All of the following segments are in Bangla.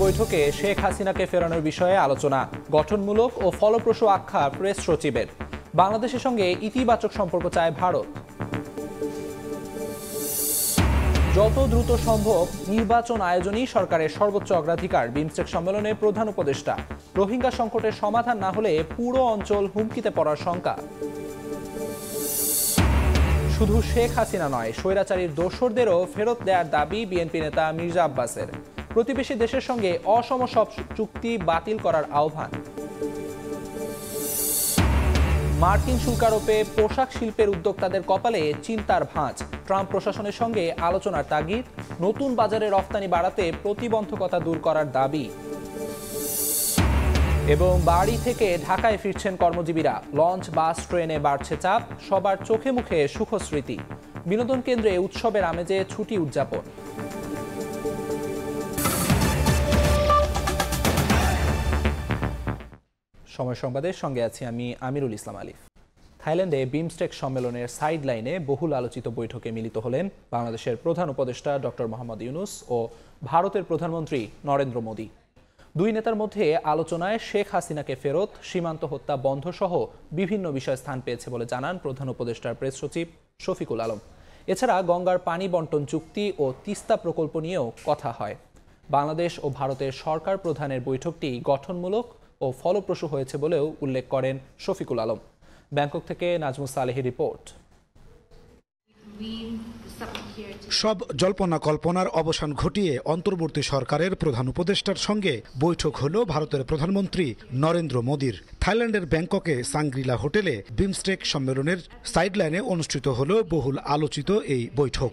বৈঠকে শেখ হাসিনাকে ফেরানোর বিষয়ে আলোচনা, গঠনমূলক ও ফলপ্রসূ আখ্যা প্রেস সচিবের। বাংলাদেশের সঙ্গে ইতিবাচক সম্পর্ক চায় ভারত। যত দ্রুত সম্ভব নির্বাচন আয়োজনই সরকারের সর্বোচ্চ অগ্রাধিকার, বিমস্টেক সম্মেলনে প্রধান উপদেষ্টা। রোহিঙ্গা সংকটের সমাধান না হলে পুরো অঞ্চল হুমকিতে পড়ার শঙ্কা। শুধু শেখ হাসিনা নয়, স্বৈরাচারীর দোসরদেরও ফেরত দেওয়ার দাবি বিএনপি নেতা মির্জা আব্বাসের। প্রতিবেশী দেশের সঙ্গে অসম সব চুক্তি বাতিল করার আহ্বান। মার্কিন শুল্ক আরোপে পোশাক শিল্পের উদ্যোক্তাদের কপালে চিন্তার ভাঁজ। ট্রাম্প প্রশাসনের সঙ্গে আলোচনার তাগিদ, নতুন বাজারে রফতানি বাড়াতে প্রতিবন্ধকতা দূর করার দাবি। এবং বাড়ি থেকে ঢাকায় ফিরছেন কর্মজীবীরা। লঞ্চ, বাস, ট্রেনে বাড়ছে চাপ, সবার চোখে মুখে সুখস্মৃতি। বিনোদন কেন্দ্রে উৎসবের আমেজে ছুটি উদযাপন। সময় সংবাদের সঙ্গে আছি আমি আমিরুল ইসলাম আলিফ। থাইল্যান্ডে বিমস্টেক সম্মেলনের সাইড লাইনে বহুল আলোচিত বৈঠকে মিলিত হলেন বাংলাদেশের প্রধান উপদেষ্টা ডক্টর মোহাম্মদ ইউনূস ও ভারতের প্রধানমন্ত্রী নরেন্দ্র মোদী। দুই নেতার মধ্যে আলোচনায় শেখ হাসিনাকে ফেরত, সীমান্ত হত্যা বন্ধ সহ বিভিন্ন বিষয় স্থান পেয়েছে বলে জানান প্রধান উপদেষ্টার প্রেস সচিব শফিকুল আলম। এছাড়া গঙ্গার পানি বন্টন চুক্তি ও তিস্তা প্রকল্প নিয়েও কথা হয়। বাংলাদেশ ও ভারতের সরকার প্রধানের বৈঠকটি গঠনমূলক ও ফলপ্রসূ হয়েছে বলেও উল্লেখ করেন শফিকুল আলম। ব্যাংকক থেকে নাজমুস সালেহীর রিপোর্ট। সব জল্পনা কল্পনার অবসান ঘটিয়ে অন্তর্বর্তী সরকারের প্রধান উপদেষ্টার সঙ্গে বৈঠক হল ভারতের প্রধানমন্ত্রী নরেন্দ্র মোদীর। থাইল্যান্ডের ব্যাংককে সাংগ্রিলা হোটেলে বিমস্টেক সম্মেলনের সাইডলাইনে অনুষ্ঠিত হল বহুল আলোচিত এই বৈঠক।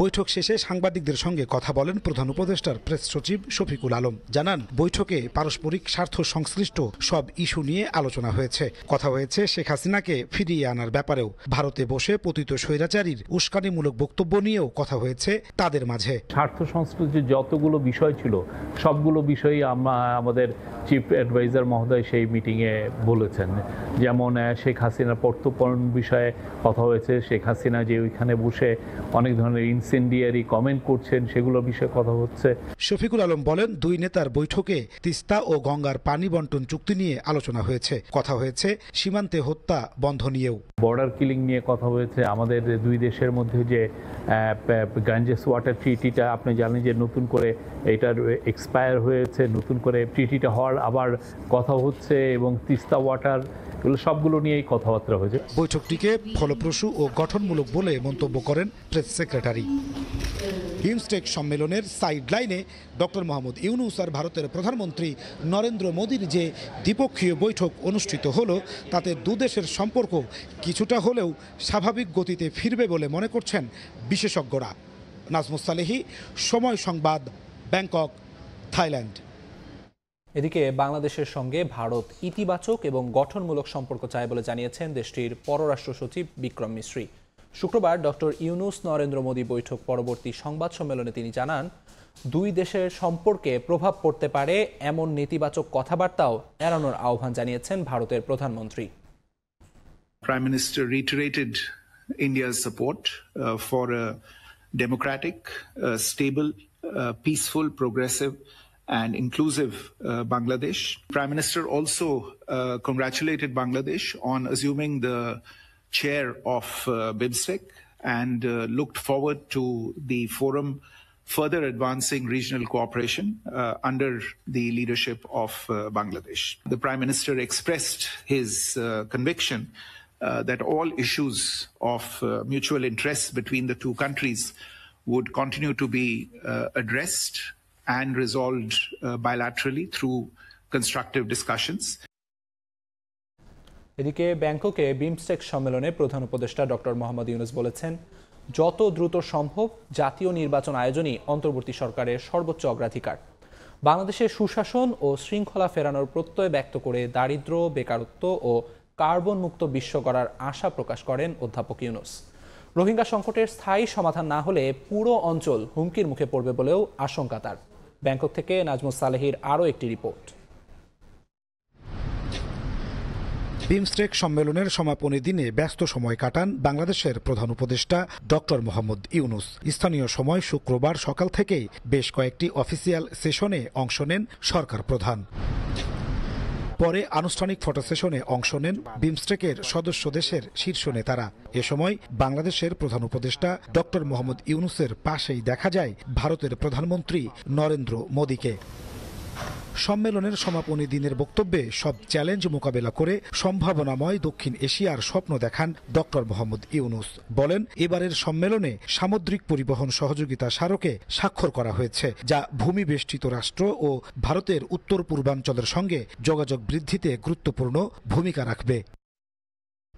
বৈঠক শেষে সাংবাদিকদের সঙ্গে কথা বলেন প্রধান উপদেষ্টার প্রেস সচিব শফিকুল আলম। জানান, বৈঠকে পারস্পরিক স্বার্থ সংশ্লিষ্ট সব ইস্যু নিয়ে আলোচনা হয়েছে। কথা হয়েছে শেখ হাসিনাকে ফিরিয়ে আনার ব্যাপারেও। ভারতে বসে পতিত স্বৈরাচারীর উস্কানিমূলক বক্তব্য নিয়েও কথা হয়েছে তাদের মাঝে। স্বার্থ সংশ্লিষ্ট যতগুলো বিষয় ছিল সবগুলো বিষয়ই আমাদের চিফ অ্যাডভাইজার মহোদয় সেই মিটিংয়ে বলেছেন। যেমন শেখ হাসিনার প্রত্যর্পণ বিষয়ে কথা হয়েছে। শেখ হাসিনা যে ওইখানে বসে অনেক ধরনের ইনসেন্ডিয়ারি কমেন্ট করছেন সেগুলোর বিষয়ে কথা হচ্ছে। শফিকুল আলম বলেন, দুই নেতার বৈঠকে তিস্তা ও গঙ্গার পানি বন্টন চুক্তি নিয়ে আলোচনা হয়েছে। কথা হয়েছে সীমান্তে হত্যা বন্ধ নিয়েও। বর্ডার কিলিং নিয়ে কথা হয়েছে। আমাদের দুই দেশের মধ্যে যে গাঞ্জেস ওয়াটার ট্রিটিটা আপনি জানেন যে নতুন করে এটার এক্সপায়ার হয়েছে, নতুন করে ট্রিটিটা হওয়ার আবার কথা হচ্ছে, এবং তিস্তা ওয়াটার, এগুলো সবগুলো নিয়েই কথাবার্তা হয়েছে। বৈঠকটিকে ফলপ্রসূ ও গঠনমূলক বলে মন্তব্য করেন প্রেস সেক্রেটারি। বিমস্টেক সম্মেলনের সাইড লাইনে ডক্টর মোহাম্মদ ইউনূস আর ভারতের প্রধানমন্ত্রী নরেন্দ্র মোদীর যে দ্বিপক্ষীয় বৈঠক অনুষ্ঠিত হলো, তাতে দুদেশের সম্পর্ক কিছুটা হলেও স্বাভাবিক গতিতে ফিরবে বলে মনে করছেন বিশেষজ্ঞরা। নাজমুস সালেহী, সময় সংবাদ, ব্যাংকক, থাইল্যান্ড। এদিকে বাংলাদেশের সঙ্গে ভারত ইতিবাচক এবং গঠনমূলক সম্পর্ক চায় বলে জানিয়েছেন দেশটির পররাষ্ট্র সচিব বিক্রম মিশ্রি। শুক্রবার ডক্টর ইউনূস নরেন্দ্র মোদী বৈঠক পরবর্তী সংবাদ সম্মেলনে তিনি জানান, দুই দেশের সম্পর্কে প্রভাব পড়তে পারে এমন নেতিবাচক কথাবার্তাও এড়ানোর আহ্বান জানিয়েছেন ভারতের প্রধানমন্ত্রী। Prime Minister reiterated India's support for a democratic, stable, peaceful, progressive and inclusive Bangladesh. Prime Minister also congratulated Bangladesh on assuming the chair of BIMSTEC and looked forward to the forum further advancing regional cooperation under the leadership of Bangladesh. The Prime Minister expressed his conviction that all issues of mutual interest between the two countries would continue to be addressed and resolved bilaterally through constructive discussions. এদিকে ব্যাংককে বিমস্টেক সম্মেলনে প্রধান উপদেষ্টা ডক্টর মোহাম্মদ ইউনূস বলেছেন, যত দ্রুত সম্ভব জাতীয় নির্বাচন আয়োজনই অন্তর্বর্তী সরকারের সর্বোচ্চ অগ্রাধিকার। বাংলাদেশের সুশাসন ও শৃঙ্খলা ফেরানোর প্রত্যয় ব্যক্ত করে দারিদ্র্য, বেকারত্ব ও কার্বন মুক্ত বিশ্ব গড়ার আশা প্রকাশ করেন অধ্যাপক ইউনূস। রোহিঙ্গা সংকটের স্থায়ী সমাধান না হলে পুরো অঞ্চল হুমকির মুখে পড়বে বলেও আশঙ্কা তার। ব্যাংকক থেকে নাজমুস সালেহীর আরও একটি রিপোর্ট। বিমস্টেক সম্মেলনের সমাপনী দিনে ব্যস্ত সময় কাটান বাংলাদেশের প্রধান উপদেষ্টা ডক্টর মোহাম্মদ ইউনুস। স্থানীয় সময় শুক্রবার সকাল থেকেই বেশ কয়েকটি অফিসিয়াল সেশনে অংশ নেন সরকার প্রধান। পরে আনুষ্ঠানিক ফটো সেশনে অংশ নেন বিমস্টেকের সদস্য দেশের শীর্ষ নেতারা। এ সময় বাংলাদেশের প্রধান উপদেষ্টা ডক্টর মোহাম্মদ ইউনুসের পাশেই দেখা যায় ভারতের প্রধানমন্ত্রী নরেন্দ্র মোদীকে। সম্মেলনের সমাপনী দিনের বক্তব্যে সব চ্যালেঞ্জ মোকাবেলা করে সম্ভাবনাময় দক্ষিণ এশিয়ার স্বপ্ন দেখান ডক্টর মোহাম্মদ ইউনুস। বলেন, এবারের সম্মেলনে সামুদ্রিক পরিবহন সহযোগিতা স্মারকে স্বাক্ষর করা হয়েছে, যা ভূমি বেষ্টিত রাষ্ট্র ও ভারতের উত্তর পূর্বাঞ্চলের সঙ্গে যোগাযোগ বৃদ্ধিতে গুরুত্বপূর্ণ ভূমিকা রাখবে।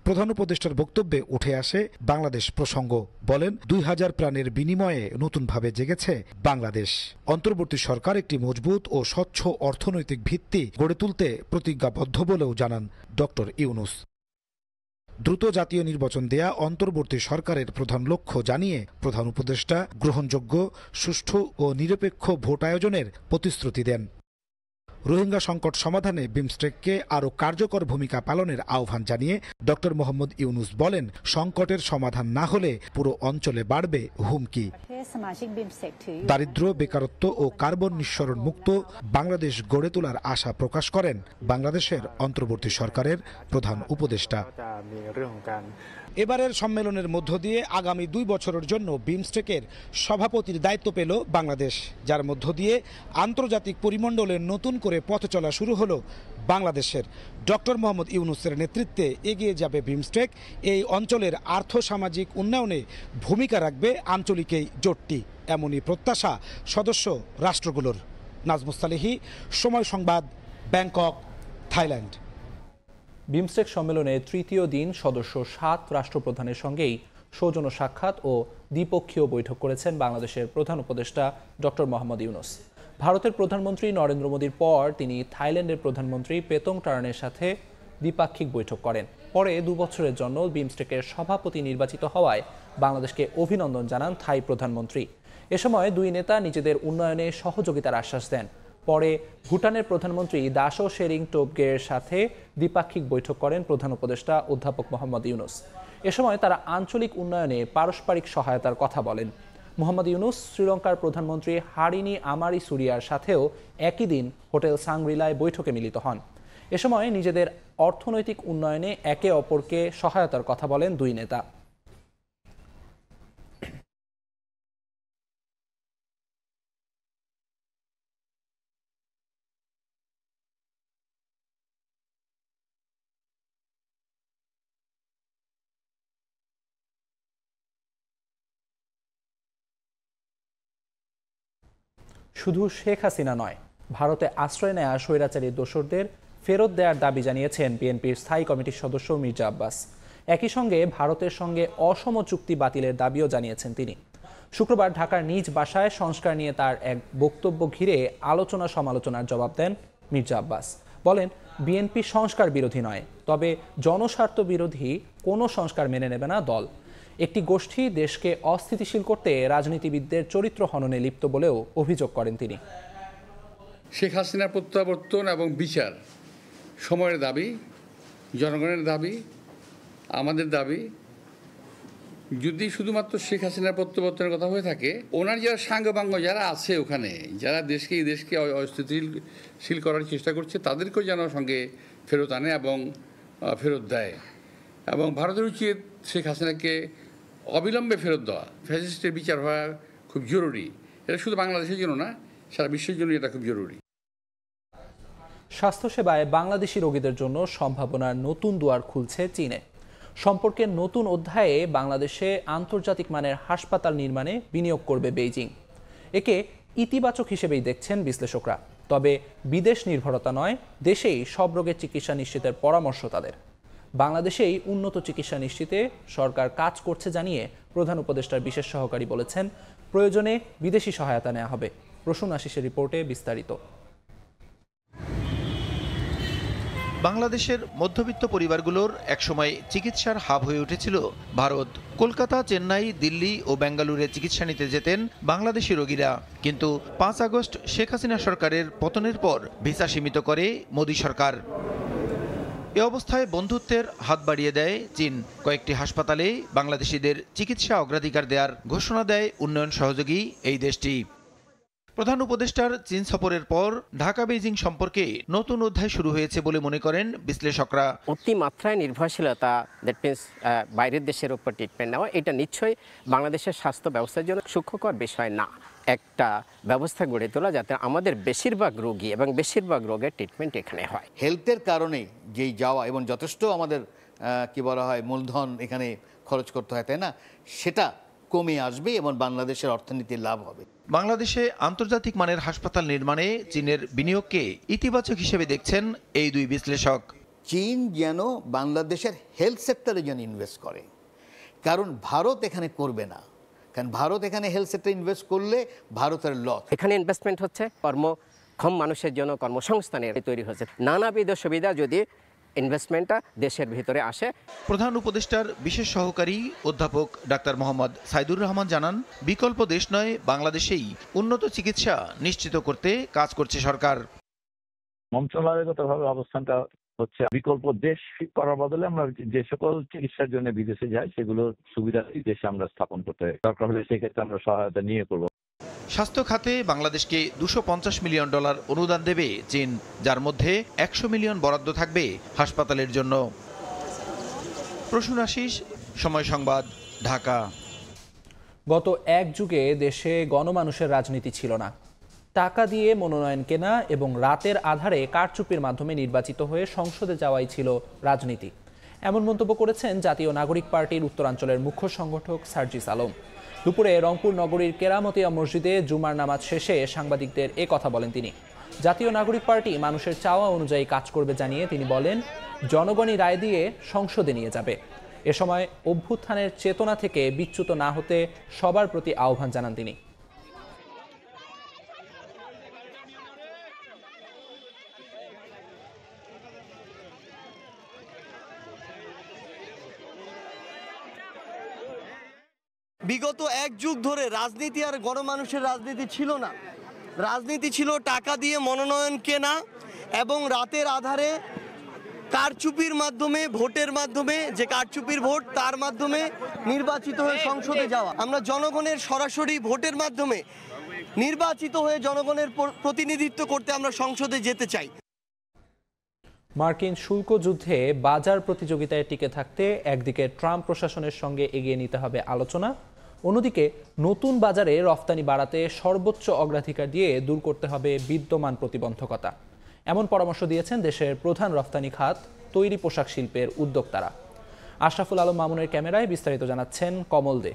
প্রধান উপদেষ্টার বক্তব্যে উঠে আসে বাংলাদেশ প্রসঙ্গ। বলেন, 2000 প্রাণের বিনিময়ে নতুনভাবে জেগেছে বাংলাদেশ। অন্তর্বর্তী সরকার একটি মজবুত ও স্বচ্ছ অর্থনৈতিক ভিত্তি গড়ে তুলতে প্রতিজ্ঞাবদ্ধ বলেও জানান ডক্টর ইউনুস। দ্রুত জাতীয় নির্বাচন দেয়া অন্তর্বর্তী সরকারের প্রধান লক্ষ্য জানিয়ে প্রধান উপদেষ্টা গ্রহণযোগ্য, সুষ্ঠু ও নিরপেক্ষ ভোট আয়োজনের প্রতিশ্রুতি দেন। রোহিঙ্গা সংকট সমাধানে বিমস্টেককে আরও কার্যকর ভূমিকা পালনের আহ্বান জানিয়ে ডক্টর মোহাম্মদ ইউনুস বলেন, সংকটের সমাধান না হলে পুরো অঞ্চলে বাড়বে হুমকি। দারিদ্র, বেকারত্ব ও কার্বন নিঃসরণ মুক্ত বাংলাদেশ গড়ে তোলার আশা প্রকাশ করেন বাংলাদেশের অন্তর্বর্তী সরকারের প্রধান উপদেষ্টা। এবারের সম্মেলনের মধ্য দিয়ে আগামী 2 বছরের জন্য বিমস্টেকের সভাপতির দায়িত্ব পেল বাংলাদেশ, যার মধ্য দিয়ে আন্তর্জাতিক পরিমণ্ডলে নতুন করে পথ চলা শুরু হলো বাংলাদেশের। ডক্টর মোহাম্মদ ইউনুসের নেতৃত্বে এগিয়ে যাবে বিমস্টেক। এই অঞ্চলের আর্থসামাজিক উন্নয়নে ভূমিকা রাখবে আঞ্চলিক এই জোটটি, এমনই প্রত্যাশা সদস্য রাষ্ট্রগুলোর। নাজমুস সালেহী, সময় সংবাদ, ব্যাংকক, থাইল্যান্ড। বিমস্টেক সম্মেলনে তৃতীয় দিন সদস্য 7 রাষ্ট্রপ্রধানের সঙ্গেই সৌজন্য সাক্ষাৎ ও দ্বিপক্ষীয় বৈঠক করেছেন বাংলাদেশের প্রধান উপদেষ্টা ডক্টর মোহাম্মদ ইউনুস। ভারতের প্রধানমন্ত্রী নরেন্দ্র মোদীর পর তিনি থাইল্যান্ডের প্রধানমন্ত্রী পেতং টারনের সাথে দ্বিপাক্ষিক বৈঠক করেন। পরে 2 বছরের জন্য বিমস্টেকের সভাপতি নির্বাচিত হওয়ায় বাংলাদেশকে অভিনন্দন জানান থাই প্রধানমন্ত্রী। এ সময় দুই নেতা নিজেদের উন্নয়নে সহযোগিতার আশ্বাস দেন। পরে ভুটানের প্রধানমন্ত্রী দাশো শেরিং টোবগের সাথে দ্বিপাক্ষিক বৈঠক করেন প্রধান উপদেষ্টা অধ্যাপক মোহাম্মদ ইউনুস। এ সময় তারা আঞ্চলিক উন্নয়নে পারস্পরিক সহায়তার কথা বলেন। মোহাম্মদ ইউনুস শ্রীলঙ্কার প্রধানমন্ত্রী হারিনি আমারি সুরিয়ার সাথেও একই দিন হোটেল সাংগ্রিলায় বৈঠকে মিলিত হন। এ সময় নিজেদের অর্থনৈতিক উন্নয়নে একে অপরকে সহায়তার কথা বলেন দুই নেতা। শুধু শেখ হাসিনা নয়, ভারতে আশ্রয় নেয়া স্বৈরাচারী দোসরদের ফেরত দেওয়ার দাবি জানিয়েছেন বিএনপির স্থায়ী কমিটির সদস্য মির্জা আব্বাস। একই সঙ্গে ভারতের সঙ্গে অসম চুক্তি বাতিলের দাবিও জানিয়েছেন তিনি। শুক্রবার ঢাকার নিজ বাসায় সংস্কার নিয়ে তার এক বক্তব্য ঘিরে আলোচনা সমালোচনার জবাব দেন মির্জা আব্বাস। বলেন, বিএনপি সংস্কার বিরোধী নয়, তবে জনস্বার্থ বিরোধী কোনো সংস্কার মেনে নেবে না দল। একটি গোষ্ঠী দেশকে অস্থিতিশীল করতে রাজনীতিবিদদের চরিত্র হননে লিপ্ত বলেও অভিযোগ করেন তিনি। শেখ হাসিনার প্রত্যাবর্তন এবং বিচার সময়ের দাবি, জনগণের দাবি, আমাদের দাবি। যদি শুধুমাত্র শেখ হাসিনার প্রত্যাবর্তনের কথা হয়ে থাকে, ওনার যারা সাঙ্গপাঙ্গ যারা আছে ওখানে, যারা এই দেশকে অস্থিতিশীল করার চেষ্টা করছে, তাদেরকেও যেন সঙ্গে ফেরত আনে এবং ফেরত দেয়। এবং ভারতের উচিত শেখ হাসিনাকে অবিলম্বে ফেরত দেওয়া। ফ্যাসিস্টের বিচার হওয়া খুব জরুরি। এটা শুধু বাংলাদেশের জন্য না, সারা বিশ্বের জন্য এটা খুব জরুরি। স্বাস্থ্যসেবায় বাংলাদেশি রোগীদের জন্য সম্ভাবনার নতুন দুয়ার খুলছে চীনে। সম্পর্কের নতুন অধ্যায়ে বাংলাদেশে আন্তর্জাতিক মানের হাসপাতাল নির্মাণে বিনিয়োগ করবে বেইজিং। একে ইতিবাচক হিসেবেই দেখছেন বিশ্লেষকরা। তবে বিদেশ নির্ভরতা নয়, দেশেই সব রোগের চিকিৎসা নিশ্চিতের পরামর্শ তাদের। বাংলাদেশেই উন্নত চিকিৎসা নিশ্চিতে সরকার কাজ করছে জানিয়ে প্রধান উপদেষ্টার বিশেষ সহকারী বলেছেন, প্রয়োজনে বিদেশি সহায়তা নেওয়া হবে। প্রসূন আশিসের রিপোর্টে বিস্তারিত। বাংলাদেশের মধ্যবিত্ত পরিবারগুলোর একসময় চিকিৎসার হাব হয়ে উঠেছিল ভারত। কলকাতা, চেন্নাই, দিল্লি ও বেঙ্গালুরে চিকিৎসা নিতে যেতেন বাংলাদেশি রোগীরা। কিন্তু 5 আগস্ট শেখ হাসিনা সরকারের পতনের পর ভিসা সীমিত করে মোদী সরকার। এ অবস্থায় বন্ধুত্বের হাত বাড়িয়ে দেয় চীন। কয়েকটি হাসপাতালে বাংলাদেশিদের চিকিৎসা অগ্রাধিকার দেওয়ার ঘোষণা দেয় উন্নয়ন সহযোগী এই দেশটি। প্রধান উপদেষ্টার চীন সফরের পর ঢাকা বেইজিং সম্পর্কে নতুন অধ্যায় শুরু হয়েছে বলে মনে করেন বিশ্লেষকরা। অতিমাত্রায় নির্ভরশীলতা, দ্যাট মিনস বাইরের দেশের উপর ট্রিটমেন্ট নেওয়া, এটা নিশ্চয়ই বাংলাদেশের স্বাস্থ্য ব্যবস্থার জন্য সুখকর বিষয় না। একটা ব্যবস্থা গড়ে তোলা যাতে আমাদের বেশিরভাগ রোগী এবং বেশিরভাগ রোগের ট্রিটমেন্ট এখানে হয়। হেলথের কারণে যেই যাওয়া এবং যথেষ্ট আমাদের কি বলা হয় মূলধন এখানে খরচ করতে হয়, তাই না, সেটা কমে আসবে এবং বাংলাদেশের অর্থনীতির লাভ হবে। বাংলাদেশে আন্তর্জাতিক মানের হাসপাতাল নির্মাণে চীনের বিনিয়োগকে ইতিবাচক হিসেবে দেখছেন এই দুই বিশ্লেষক। চীন যেন বাংলাদেশের হেলথ সেক্টরে যেন ইনভেস্ট করে, কারণ ভারত এখানে করবে না। কারণ ভারত এখানে হেলথ সেক্টরে ইনভেস্ট করলে ভারতের লস। এখানে ইনভেস্টমেন্ট হচ্ছে, কর্মক্ষম মানুষের জন্য কর্মসংস্থানের তৈরি হচ্ছে, নানাবিধ সুবিধা যদি ইনভেস্টমেন্টটা দেশের ভিতরে আসে। প্রধান উপদেষ্টার বিশেষ সহকারী অধ্যাপক ডাক্তার মোহাম্মদ সাইদুর রহমান জানান, বিকল্প দেশ নয়, বাংলাদেশেই উন্নত চিকিৎসা নিশ্চিত করতে কাজ করছে সরকার। মন্ত্রণালয়গতভাবে অবস্থানটা হচ্ছে বিকল্প দেশ করার বদলে আমরা যে সকল চিকিৎসার জন্য বিদেশে যাই সেগুলোর সুবিধা দেশে আমরা স্থাপন করতে দরকার হলে সেক্ষেত্রে আমরা সহায়তা নিয়ে করব। স্বাস্থ্য খাতে বাংলাদেশকে $250 মিলিয়ন অনুদান দেবে চীন, যার মধ্যে 100 মিলিয়ন বরাদ্দ থাকবে হাসপাতালের জন্য। প্রসূন আশিস, সময় সংবাদ, ঢাকা। গত এক যুগে দেশে গণমানুষের রাজনীতি ছিল না। টাকা দিয়ে মনোনয়ন কেনা এবং রাতের আধারে কারচুপির মাধ্যমে নির্বাচিত হয়ে সংসদে যাওয়াই ছিল রাজনীতি, এমন মন্তব্য করেছেন জাতীয় নাগরিক পার্টির উত্তরাঞ্চলের মুখ্য সংগঠক সার্জিস আলম। দুপুরে রংপুর নগরীর কেরামতিয়া মসজিদে জুমার নামাজ শেষে সাংবাদিকদের এ কথা বলেন তিনি। জাতীয় নাগরিক পার্টি মানুষের চাওয়া অনুযায়ী কাজ করবে জানিয়ে তিনি বলেন, জনগণই রায় দিয়ে সংসদে নিয়ে যাবে। এ সময় অভ্যুত্থানের চেতনা থেকে বিচ্যুত না হতে সবার প্রতি আহ্বান জানান তিনি। বিগত এক যুগ ধরে রাজনীতি আর গণমানুষের রাজনীতি ছিল না। রাজনীতি ছিল টাকা দিয়ে মনোনয়ন কেনা এবং রাতের আধারে কারচুপির মাধ্যমে, ভোটের মাধ্যমে, যে কারচুপির ভোট তার মাধ্যমে নির্বাচিত হয়ে সংসদে যাওয়া। আমরা জনগণের সরাসরি ভোটের মাধ্যমে নির্বাচিত হয়ে জনগণের প্রতিনিধিত্ব করতে আমরা সংসদে যেতে চাই। মার্কিন শুল্ক যুদ্ধে বাজার প্রতিযোগিতায় টিকে থাকতে একদিকে ট্রাম্প প্রশাসনের সঙ্গে এগিয়ে নিতে হবে আলোচনা, অন্যদিকে নতুন বাজারে রফতানি বাড়াতে সর্বোচ্চ অগ্রাধিকার দিয়ে দূর করতে হবে বিদ্যমান প্রতিবন্ধকতা। এমন পরামর্শ দিয়েছেন দেশের প্রধান রফতানি খাত তৈরি পোশাক শিল্পের উদ্যোক্তারা। আশরাফুল আলম মামুনের ক্যামেরায় বিস্তারিত জানাচ্ছেন কমল দে।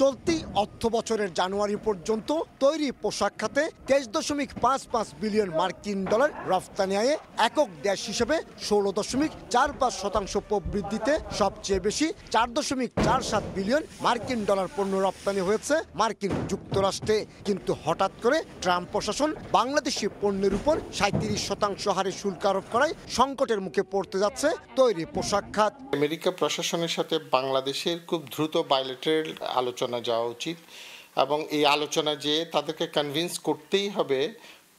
চলতি অর্থ বছরের জানুয়ারি পর্যন্ত তৈরি পোশাক খাতে 23.55 বিলিয়ন মার্কিন ডলার রফতানি আয়ে একক দেশ হিসেবে 16.45% প্রবৃদ্ধিতে সবচেয়ে বেশি 4.47 বিলিয়ন মার্কিন ডলার পণ্য রপ্তানি হয়েছে মার্কিন যুক্তরাষ্ট্রে। কিন্তু হঠাৎ করে ট্রাম্প প্রশাসন বাংলাদেশি পণ্যের উপর 37% হারে শুল্ক আরোপ করায় সংকটের মুখে পড়তে যাচ্ছে তৈরি পোশাক খাত। আমেরিকা প্রশাসনের সাথে বাংলাদেশের খুব দ্রুত বাইলেটারাল আলোচনা যাওয়া উচিত এবং এই আলোচনা যে তাদেরকে কনভিন্স করতেই হবে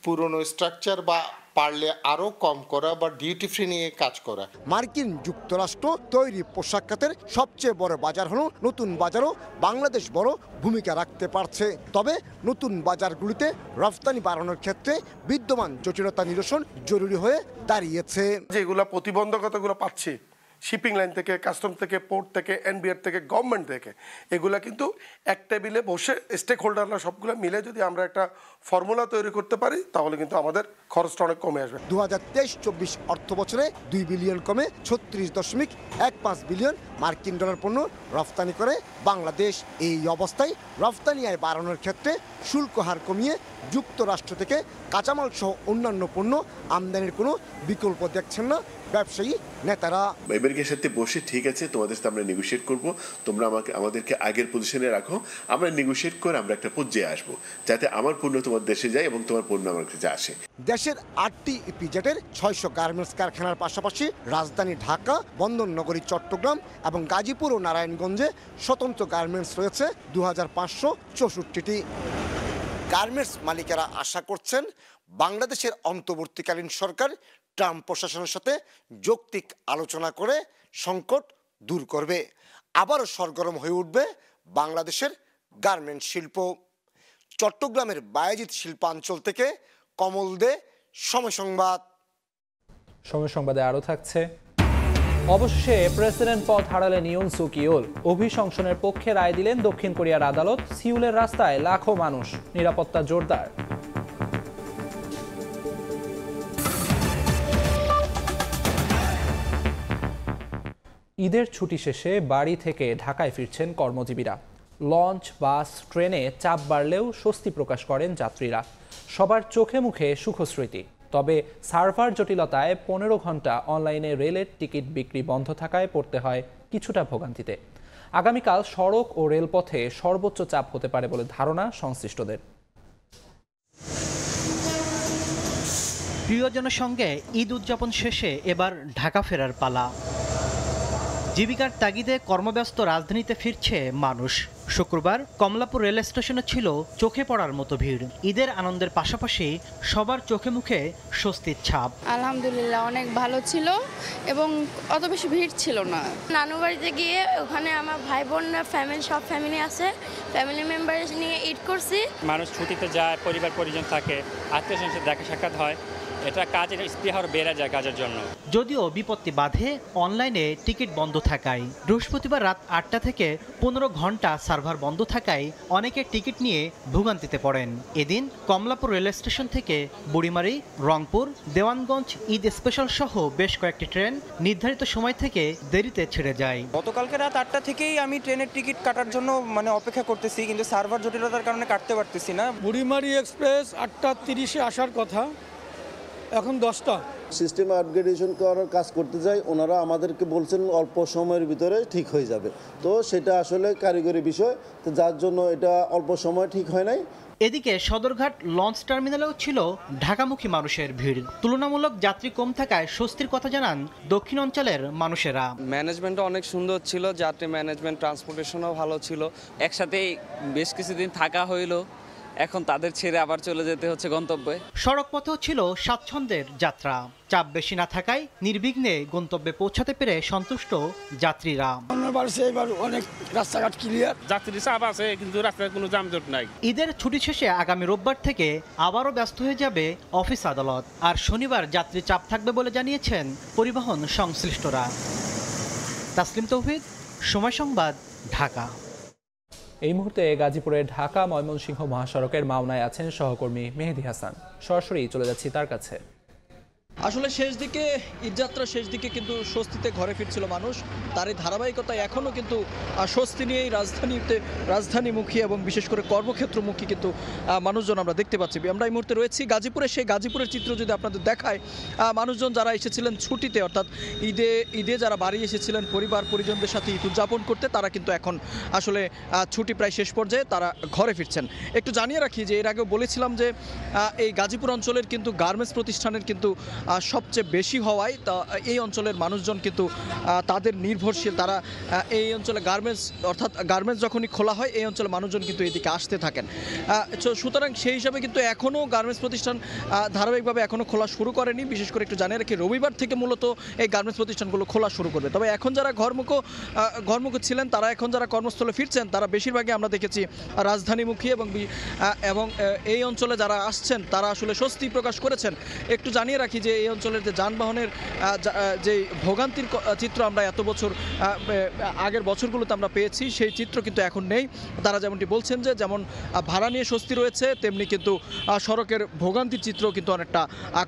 পুরনো স্ট্রাকচার বা পারলে আরো কম করা বা ডিউটি ফ্রি নিয়ে কাজ করা। মার্কিন যুক্তরাষ্ট্র তৈরি পোশাক খাতের সবচেয়ে বড় বাজার হলো নতুন বাজারও বাংলাদেশ বড় ভূমিকা রাখতে পারছে। তবে নতুন বাজারগুলিতে রফতানি বাড়ানোর ক্ষেত্রে বিদ্যমান জটিলতা নিরসন জরুরি হয়ে দাঁড়িয়েছে। যেগুলো প্রতিবন্ধকতাগুলো পাচ্ছি শিপিং লাইন থেকে, কাস্টম থেকে, পোর্ট থেকে, এনবিআর থেকে, গভর্নমেন্ট থেকে, এগুলা কিন্তু এক টেবিলে বসে স্টেক হোল্ডাররা সবগুলো মিলে যদি আমরা একটা ফর্মুলা তৈরি করতে পারি তাহলে কিন্তু আমাদের খরচটা অনেক কমে আসবে। 2023-24 অর্থ বছরে 2 বিলিয়ন কমে 36.15 বিলিয়ন মার্কিন ডলার পণ্য রফতানি করে বাংলাদেশ। এই অবস্থায় রফতানি আয় বাড়ানোর ক্ষেত্রে শুল্ক হার কমিয়ে যুক্তরাষ্ট্র থেকে কাঁচামাল সহ অন্যান্য পণ্য আমদানির কোনো বিকল্প দেখছেন না ব্যবসায়ী নেতারা। আমেরিকার সাথে বসে ঠিক আছে তোমাদের সাথে আমরা নেগোশিয়েট করব, তোমরা আমাদেরকে আগের পজিশনে রাখো, আমরা নেগোশিয়েট করে আমরা একটা পর্যায়ে আসবো যাতে আমার পণ্য তোমার দেশে যায় এবং তোমার পণ্য আমার কাছে আসে। দেশের 8টি ইপিজেডের 600 গার্মেন্টস কারখানার পাশাপাশি রাজধানী ঢাকা, বন্দরনগরী চট্টগ্রাম এবং গাজীপুর ও নারায়ণগঞ্জে স্বতন্ত্র গার্মেন্টস রয়েছে 2564টি। গার্মেন্টস মালিকেরা আশা করছেন বাংলাদেশের অন্তর্বর্তীকালীন সরকার ট্রাম্প প্রশাসনের সাথে যৌক্তিক আলোচনা করে সংকট দূর করবে। আবারও সরগরম হয়ে উঠবে বাংলাদেশের গার্মেন্টস শিল্প। চট্টগ্রামের বায়েজিদ শিল্পাঞ্চল থেকে কমল দে, সময় সংবাদ। সময় সংবাদে আরও থাকছে, অবশেষে প্রেসিডেন্ট পদ হারালেন ইউন সুক ইউল। অভিশংসনের পক্ষে রায় দিলেন দক্ষিণ কোরিয়ার আদালত। সিউলের রাস্তায় লাখো মানুষ, নিরাপত্তা জোরদার। ঈদের ছুটি শেষে বাড়ি থেকে ঢাকায় ফিরছেন কর্মজীবীরা। লঞ্চ, বাস, ট্রেনে চাপ বাড়লেও স্বস্তি প্রকাশ করেন যাত্রীরা। সবার চোখে মুখে সুখস্মৃতি। তবে সার্ভার জটিলতায় 15 ঘন্টা অনলাইনে রেলের টিকিট বিক্রি বন্ধ থাকায় পড়তে হয় কিছুটা ভোগান্তিতে। আগামীকাল সড়ক ও রেলপথে সর্বোচ্চ চাপ হতে পারে বলে ধারণা সংশ্লিষ্টদের। প্রিয়জনের সঙ্গে ঈদ উদযাপন শেষে এবার ঢাকা ফেরার পালা। জীবিকার তাগিদে কর্মব্যস্ত রাজধানীতে ফিরছে মানুষ। শুক্রবার কমলাপুর রেল স্টেশনে ছিল চোখে পড়ার মতো ভিড়। ঈদের আনন্দের পাশাপাশি সবার চোখে মুখে স্বস্তির ছাপ। আলহামদুলিল্লাহ অনেক ভালো ছিল এবং অত বেশি ভিড় ছিল না। নানু বাড়িতে গিয়ে ওখানে আমার ভাই বোন সব ফ্যামিলি আছে, ফ্যামিলি মেম্বার নিয়ে ঈদ করছি। মানুষ ছুটিতে যায়, পরিবার পরিজন থাকে, আত্মীয় স্বজনের দেখা সাক্ষাৎ হয়, এটা কাজের স্পৃহা বেড়ে যায় কাজের জন্য। যদিও বিপত্তি বাধে অনলাইনে টিকিট বন্ধ থাকায়। বৃহস্পতিবার রাত 8টা থেকে 15 ঘন্টা সার্ভার বন্ধ থাকায় অনেকে টিকিট নিয়ে ভোগান্তিতে পড়েন। এদিন কমলাপুর রেল স্টেশন থেকে বুড়িমারি, রংপুর, দেওয়ানগঞ্জ ঈদ স্পেশাল সহ বেশ কয়েকটি ট্রেন নির্ধারিত সময় থেকে দেরিতে ছেড়ে যায়। গতকালকে রাত 8টা থেকেই আমি ট্রেনের টিকিট কাটার জন্য অপেক্ষা করতেছি, কিন্তু সার্ভার জটিলতার কারণে কাটতে পারতেছি না। বুড়িমারি এক্সপ্রেস 8:30-এ আসার কথা, এখন 10টা। সিস্টেম আপগ্রেডেশন করার কাজ করতে যাই, ওনারা আমাদেরকে বলছেন অল্প সময়ের ভিতরে ঠিক হয়ে যাবে। তো সেটা আসলে কারিগরি বিষয়, তো যার জন্য এটা অল্প সময় ঠিক হয় নাই। এদিকে সদরঘাট লঞ্চ টার্মিনালেও ছিল ঢাকামুখী মানুষের ভিড়। তুলনামূলক যাত্রী কম থাকায় স্বস্তির কথা জানান দক্ষিণ অঞ্চলের মানুষেরা। ম্যানেজমেন্টও অনেক সুন্দর ছিল, যাত্রী ম্যানেজমেন্ট, ট্রান্সপোর্টেশনও ভালো ছিল। একসাথেই বেশ কিছুদিন থাকা হইল, এখন তাদের ছেড়ে আবার চলে যেতে হচ্ছে গন্তব্যে। সড়ক পথেও ছিল স্বাচ্ছন্দ্যের যাত্রা। চাপ বেশি না থাকায় নির্বিঘ্নে গন্তব্যে পৌঁছাতে পেরে সন্তুষ্ট যাত্রীরা। এবার অনেক রাস্তাঘাট ক্লিয়ার, যাত্রী চাপ আছে কিন্তু রাস্তায় কোনো যানজট নাই। ঈদের ছুটি শেষে আগামী রোববার থেকে আবারও ব্যস্ত হয়ে যাবে অফিস আদালত। আর শনিবার যাত্রী চাপ থাকবে বলে জানিয়েছেন পরিবহন সংশ্লিষ্টরা। তাসলিম তৌহিদ, সময় সংবাদ, ঢাকা। এই মুহূর্তে গাজীপুরের ঢাকা ময়মনসিংহ মহাসড়কের মাওনায় আছেন সহকর্মী মেহেদি হাসান। সরাসরি চলে যাচ্ছি তার কাছে। আসলে শেষ দিকে ঈদযাত্রার শেষ দিকে কিন্তু স্বস্তিতে ঘরে ফিরছিল মানুষ। তার এই ধারাবাহিকতায় এখনও কিন্তু স্বস্তি নিয়েই রাজধানীমুখী এবং বিশেষ করে কর্মক্ষেত্রমুখী কিন্তু মানুষজন আমরা দেখতে পাচ্ছি। আমরা এই মুহূর্তে রয়েছি গাজীপুরে। সেই গাজীপুরের চিত্র যদি আপনাদের দেখায়, মানুষজন যারা এসেছিলেন ছুটিতে, অর্থাৎ ঈদে যারা বাড়ি এসেছিলেন পরিবার পরিজনদের সাথে ঈদ উদযাপন করতে, তারা কিন্তু এখন আসলে ছুটি প্রায় শেষ পর্যায়ে, তারা ঘরে ফিরছেন। একটু জানিয়ে রাখি যে এর আগেও বলেছিলাম যে এই গাজীপুর অঞ্চলের কিন্তু গার্মেন্টস প্রতিষ্ঠানের কিন্তু সবচেয়ে বেশি হওয়ায় তা এই অঞ্চলের মানুষজন কিন্তু তাদের নির্ভরশীল। তারা এই অঞ্চলে গার্মেন্টস যখনই খোলা হয় এই অঞ্চলের মানুষজন কিন্তু এদিকে আসতে থাকেন। সুতরাং সেই হিসাবে কিন্তু এখনও গার্মেন্টস প্রতিষ্ঠান ধারাবাহিকভাবে এখনও খোলা শুরু করেনি। বিশেষ করে একটু জানিয়ে রাখি, রবিবার থেকে মূলত এই গার্মেন্টস প্রতিষ্ঠানগুলো খোলা শুরু করবে। তবে এখন যারা ঘরমুখ ছিলেন, তারা এখন যারা কর্মস্থলে ফিরছেন, তারা বেশিরভাগই আমরা দেখেছি রাজধানীমুখী এবং এই অঞ্চলে যারা আসছেন তারা আসলে স্বস্তি প্রকাশ করেছেন। একটু জানিয়ে রাখি যে এই অঞ্চলের যে যানবাহনের যে ভোগান্তির চিত্র আমরা এত বছর আগের বছরগুলোতে আমরা পেয়েছি, সেই চিত্র কিন্তু এখন নেই। তারা যেমনটি বলছেন যে যেমন ভাড়া নিয়ে স্বস্তি রয়েছে, তেমনি কিন্তু সড়কের ভোগান্তির চিত্র কিন্তু অনেকটা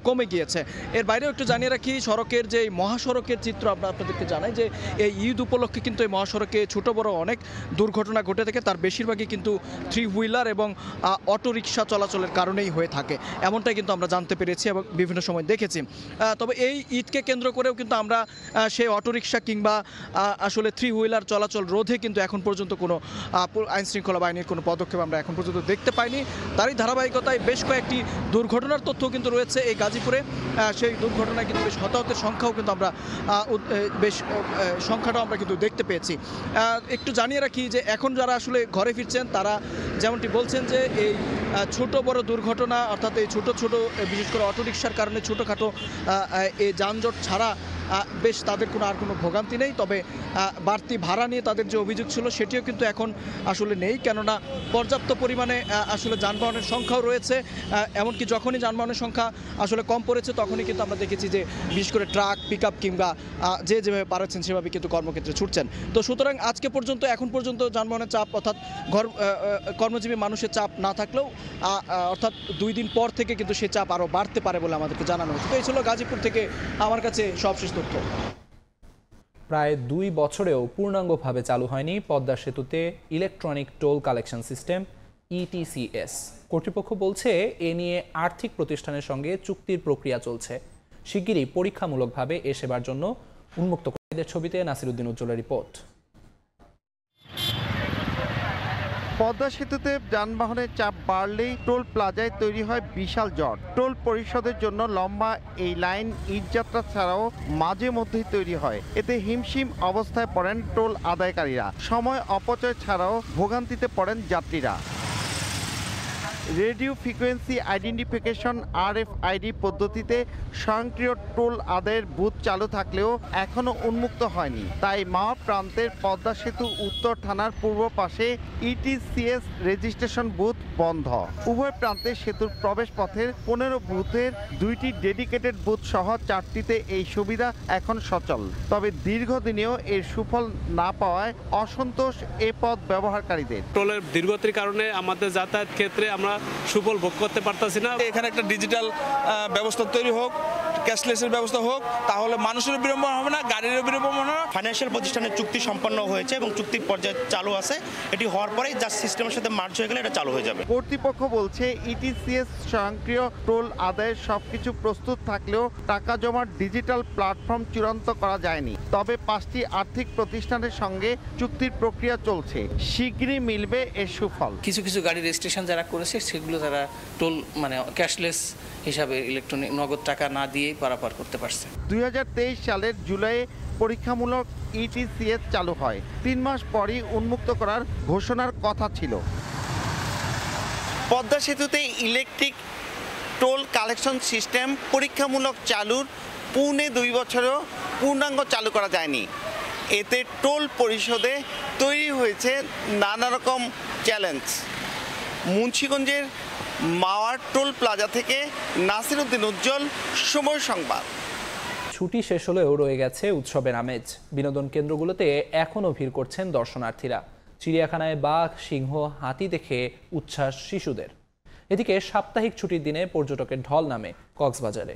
কমে গিয়েছে। এর বাইরেও একটু জানিয়ে রাখি, সড়কের যে মহাসড়কের চিত্র আমরা আপনাদেরকে জানাই যে এই ঈদ উপলক্ষে কিন্তু এই মহাসড়কে ছোট বড় অনেক দুর্ঘটনা ঘটে থাকে। তার বেশিরভাগই কিন্তু 3 হুইলার এবং অটোরিকশা চলাচলের কারণেই হয়ে থাকে, এমনটাই কিন্তু আমরা জানতে পেরেছি এবং বিভিন্ন সময় দেখেছি। তবে এই ঈদকে কেন্দ্র করেও কিন্তু আমরা সেই অটোরিকশা কিংবা আসলে 3 হুইলার চলাচল রোধে কিন্তু এখন পর্যন্ত কোনো আইনশৃঙ্খলা বাহিনীর কোনো পদক্ষেপ আমরা এখন পর্যন্ত দেখতে পাইনি। তারই ধারাবাহিকতায় বেশ কয়েকটি দুর্ঘটনার তথ্য কিন্তু রয়েছে এই গাজীপুরে। সেই দুর্ঘটনায় কিন্তু বেশ হতাহতের সংখ্যাও কিন্তু আমরা সংখ্যাটাও আমরা কিন্তু দেখতে পেয়েছি। একটু জানিয়ে রাখি যে এখন যারা আসলে ঘরে ফিরছেন, তারা যেমনটি বলছেন যে এই ছোট বড় দুর্ঘটনা অর্থাৎ এই ছোট ছোট বিশেষ করে অটোরিকশার কারণে ছোটোখাটো এই যানজট ছাড়া বেশ তাদের আর কোনো ভোগান্তি নেই। তবে বাড়তি ভাড়া নিয়ে তাদের যে অভিযোগ ছিল সেটিও কিন্তু এখন আসলে নেই, কেননা পর্যাপ্ত পরিমাণে আসলে যানবাহনের সংখ্যাও রয়েছে। এমনকি যখনই যানবাহনের সংখ্যা আসলে কম পড়েছে তখনই কিন্তু আমরা দেখেছি যে বিশেষ করে ট্রাক, পিক আপ কিংবা যে যেভাবে পারছেন সেভাবে কিন্তু কর্মক্ষেত্রে ছুটছেন। তো সুতরাং আজকে পর্যন্ত এখন পর্যন্ত যানবাহনের চাপ অর্থাৎ কর্মজীবী মানুষের চাপ না থাকলেও অর্থাৎ 2 দিন পর থেকে কিন্তু সে চাপ আরও বাড়তে পারে বলে আমাদেরকে জানানো হয়েছে। তো এই ছিল গাজীপুর থেকে আমার কাছে সবশেষ তথ্য। প্রায় 2 বছরেও পূর্ণাঙ্গভাবে চালু হয়নি পদ্মা সেতুতে electronic toll collection system ETCS। কর্তৃপক্ষ বলছে এ নিয়ে আর্থিক প্রতিষ্ঠানের সঙ্গে চুক্তির প্রক্রিয়া চলছে। শিগগিরই পরীক্ষামূলকভাবে এ সেবার জন্য উন্মুক্ত করে। ছবিতে নাসিরউদ্দিন উজ্জ্বলের রিপোর্ট। পদ্মা সেতুতে যানবাহনের চাপ বাড়লেই টোল প্লাজায় তৈরি হয় বিশাল জট। টোল পরিশোধের জন্য লম্বা এই লাইন ঈদযাত্রা ছাড়াও মাঝে মধ্যেই তৈরি হয়। এতে হিমশিম অবস্থায় পড়েন টোল আদায়কারীরা। সময় অপচয় ছাড়াও ভোগান্তিতে পড়েন যাত্রীরা। রেডিও ফ্রিকোয়েন্সি আইডেন্টিফিকেশন RFID পদ্ধতিতে স্বয়ংক্রিয় টোল আদায়ের বুথ চালু থাকলেও এখনও উন্মুক্ত হয়নি। তাই মাওয়া প্রান্তের পদ্মা সেতু উত্তর থানার পূর্ব পাশে ETCS রেজিস্ট্রেশন বুথ বন্ধ। উভয় প্রান্তে সেতুর প্রবেশ পথের 15 বুথের 2টি ডেডিকেটেড বুথ সহ 4টিতে এই সুবিধা এখন সচল। তবে দীর্ঘদিনেও এর সুফল না পাওয়ায় অসন্তোষ এ পথ ব্যবহারকারীদের। টোলের দীর্ঘতির কারণে আমাদের যাতায়াত ক্ষেত্রে আমরা সুফল ভোগ করতে পারতাছি না। এখানে একটা ডিজিটাল ব্যবস্থা তৈরি হোক, ক্যাশলেসের ব্যবস্থা হোক, তাহলে মানুষের বিড়ম্বনা হবে না, গাড়িরও বিড়ম্বনা হবে না। ফাইন্যান্সিয়াল প্রতিষ্ঠানের চুক্তি সম্পন্ন হয়েছে এবং চুক্তির পর্যায়ে চালু আছে। এটি হওয়ার পরেই যা সিস্টেমের সাথে মার্জ হয়ে গেলে এটা চালু হয়ে যাবে। কর্তৃপক্ষ বলছে ETCS স্বয়ংক্রিয় টোল আদায়ের সবকিছু প্রস্তুত থাকলেও টাকা জমার ডিজিটাল প্ল্যাটফর্ম চূড়ান্ত করা যায়নি। তবে 5টি আর্থিক প্রতিষ্ঠানের সঙ্গে চুক্তির প্রক্রিয়া চলছে। শীঘ্রই মিলবে এর সুফল। কিছু কিছু গাড়ি রেজিস্ট্রেশন যারা করেছে সেগুলো তারা টোল ক্যাশলেস হিসাবে ইলেকট্রনিক নগদ টাকা না দিয়েই পারাপার করতে পারছে। 2023 সালের জুলাইয়ে পরীক্ষামূলক ETCS চালু হয়। 3 মাস পরই উন্মুক্ত করার ঘোষণার কথা ছিল। পদ্মা সেতুতে ইলেকট্রিক টোল কালেকশন সিস্টেম পরীক্ষামূলক চালুর পৌনে 2 বছরেও পূর্ণাঙ্গ চালু করা যায়নি। এতে টোল পরিশোধে তৈরি হয়েছে নানা রকম চ্যালেঞ্জ। মুন্সিগঞ্জের মাওয়ার টোল প্লাজা থেকে নাসিরউদ্দিন উজ্জ্বল, সময় সংবাদ। ছুটি শেষ হলেও রয়ে গেছে উৎসবের আমেজ। বিনোদন কেন্দ্রগুলোতে এখনও ভিড় করছেন দর্শনার্থীরা। চিড়িয়াখানায় বাঘ, সিংহ, হাতি দেখে উচ্ছ্বাস শিশুদের। এদিকে সাপ্তাহিক ছুটির দিনে পর্যটকের ঢল নামে কক্সবাজারে।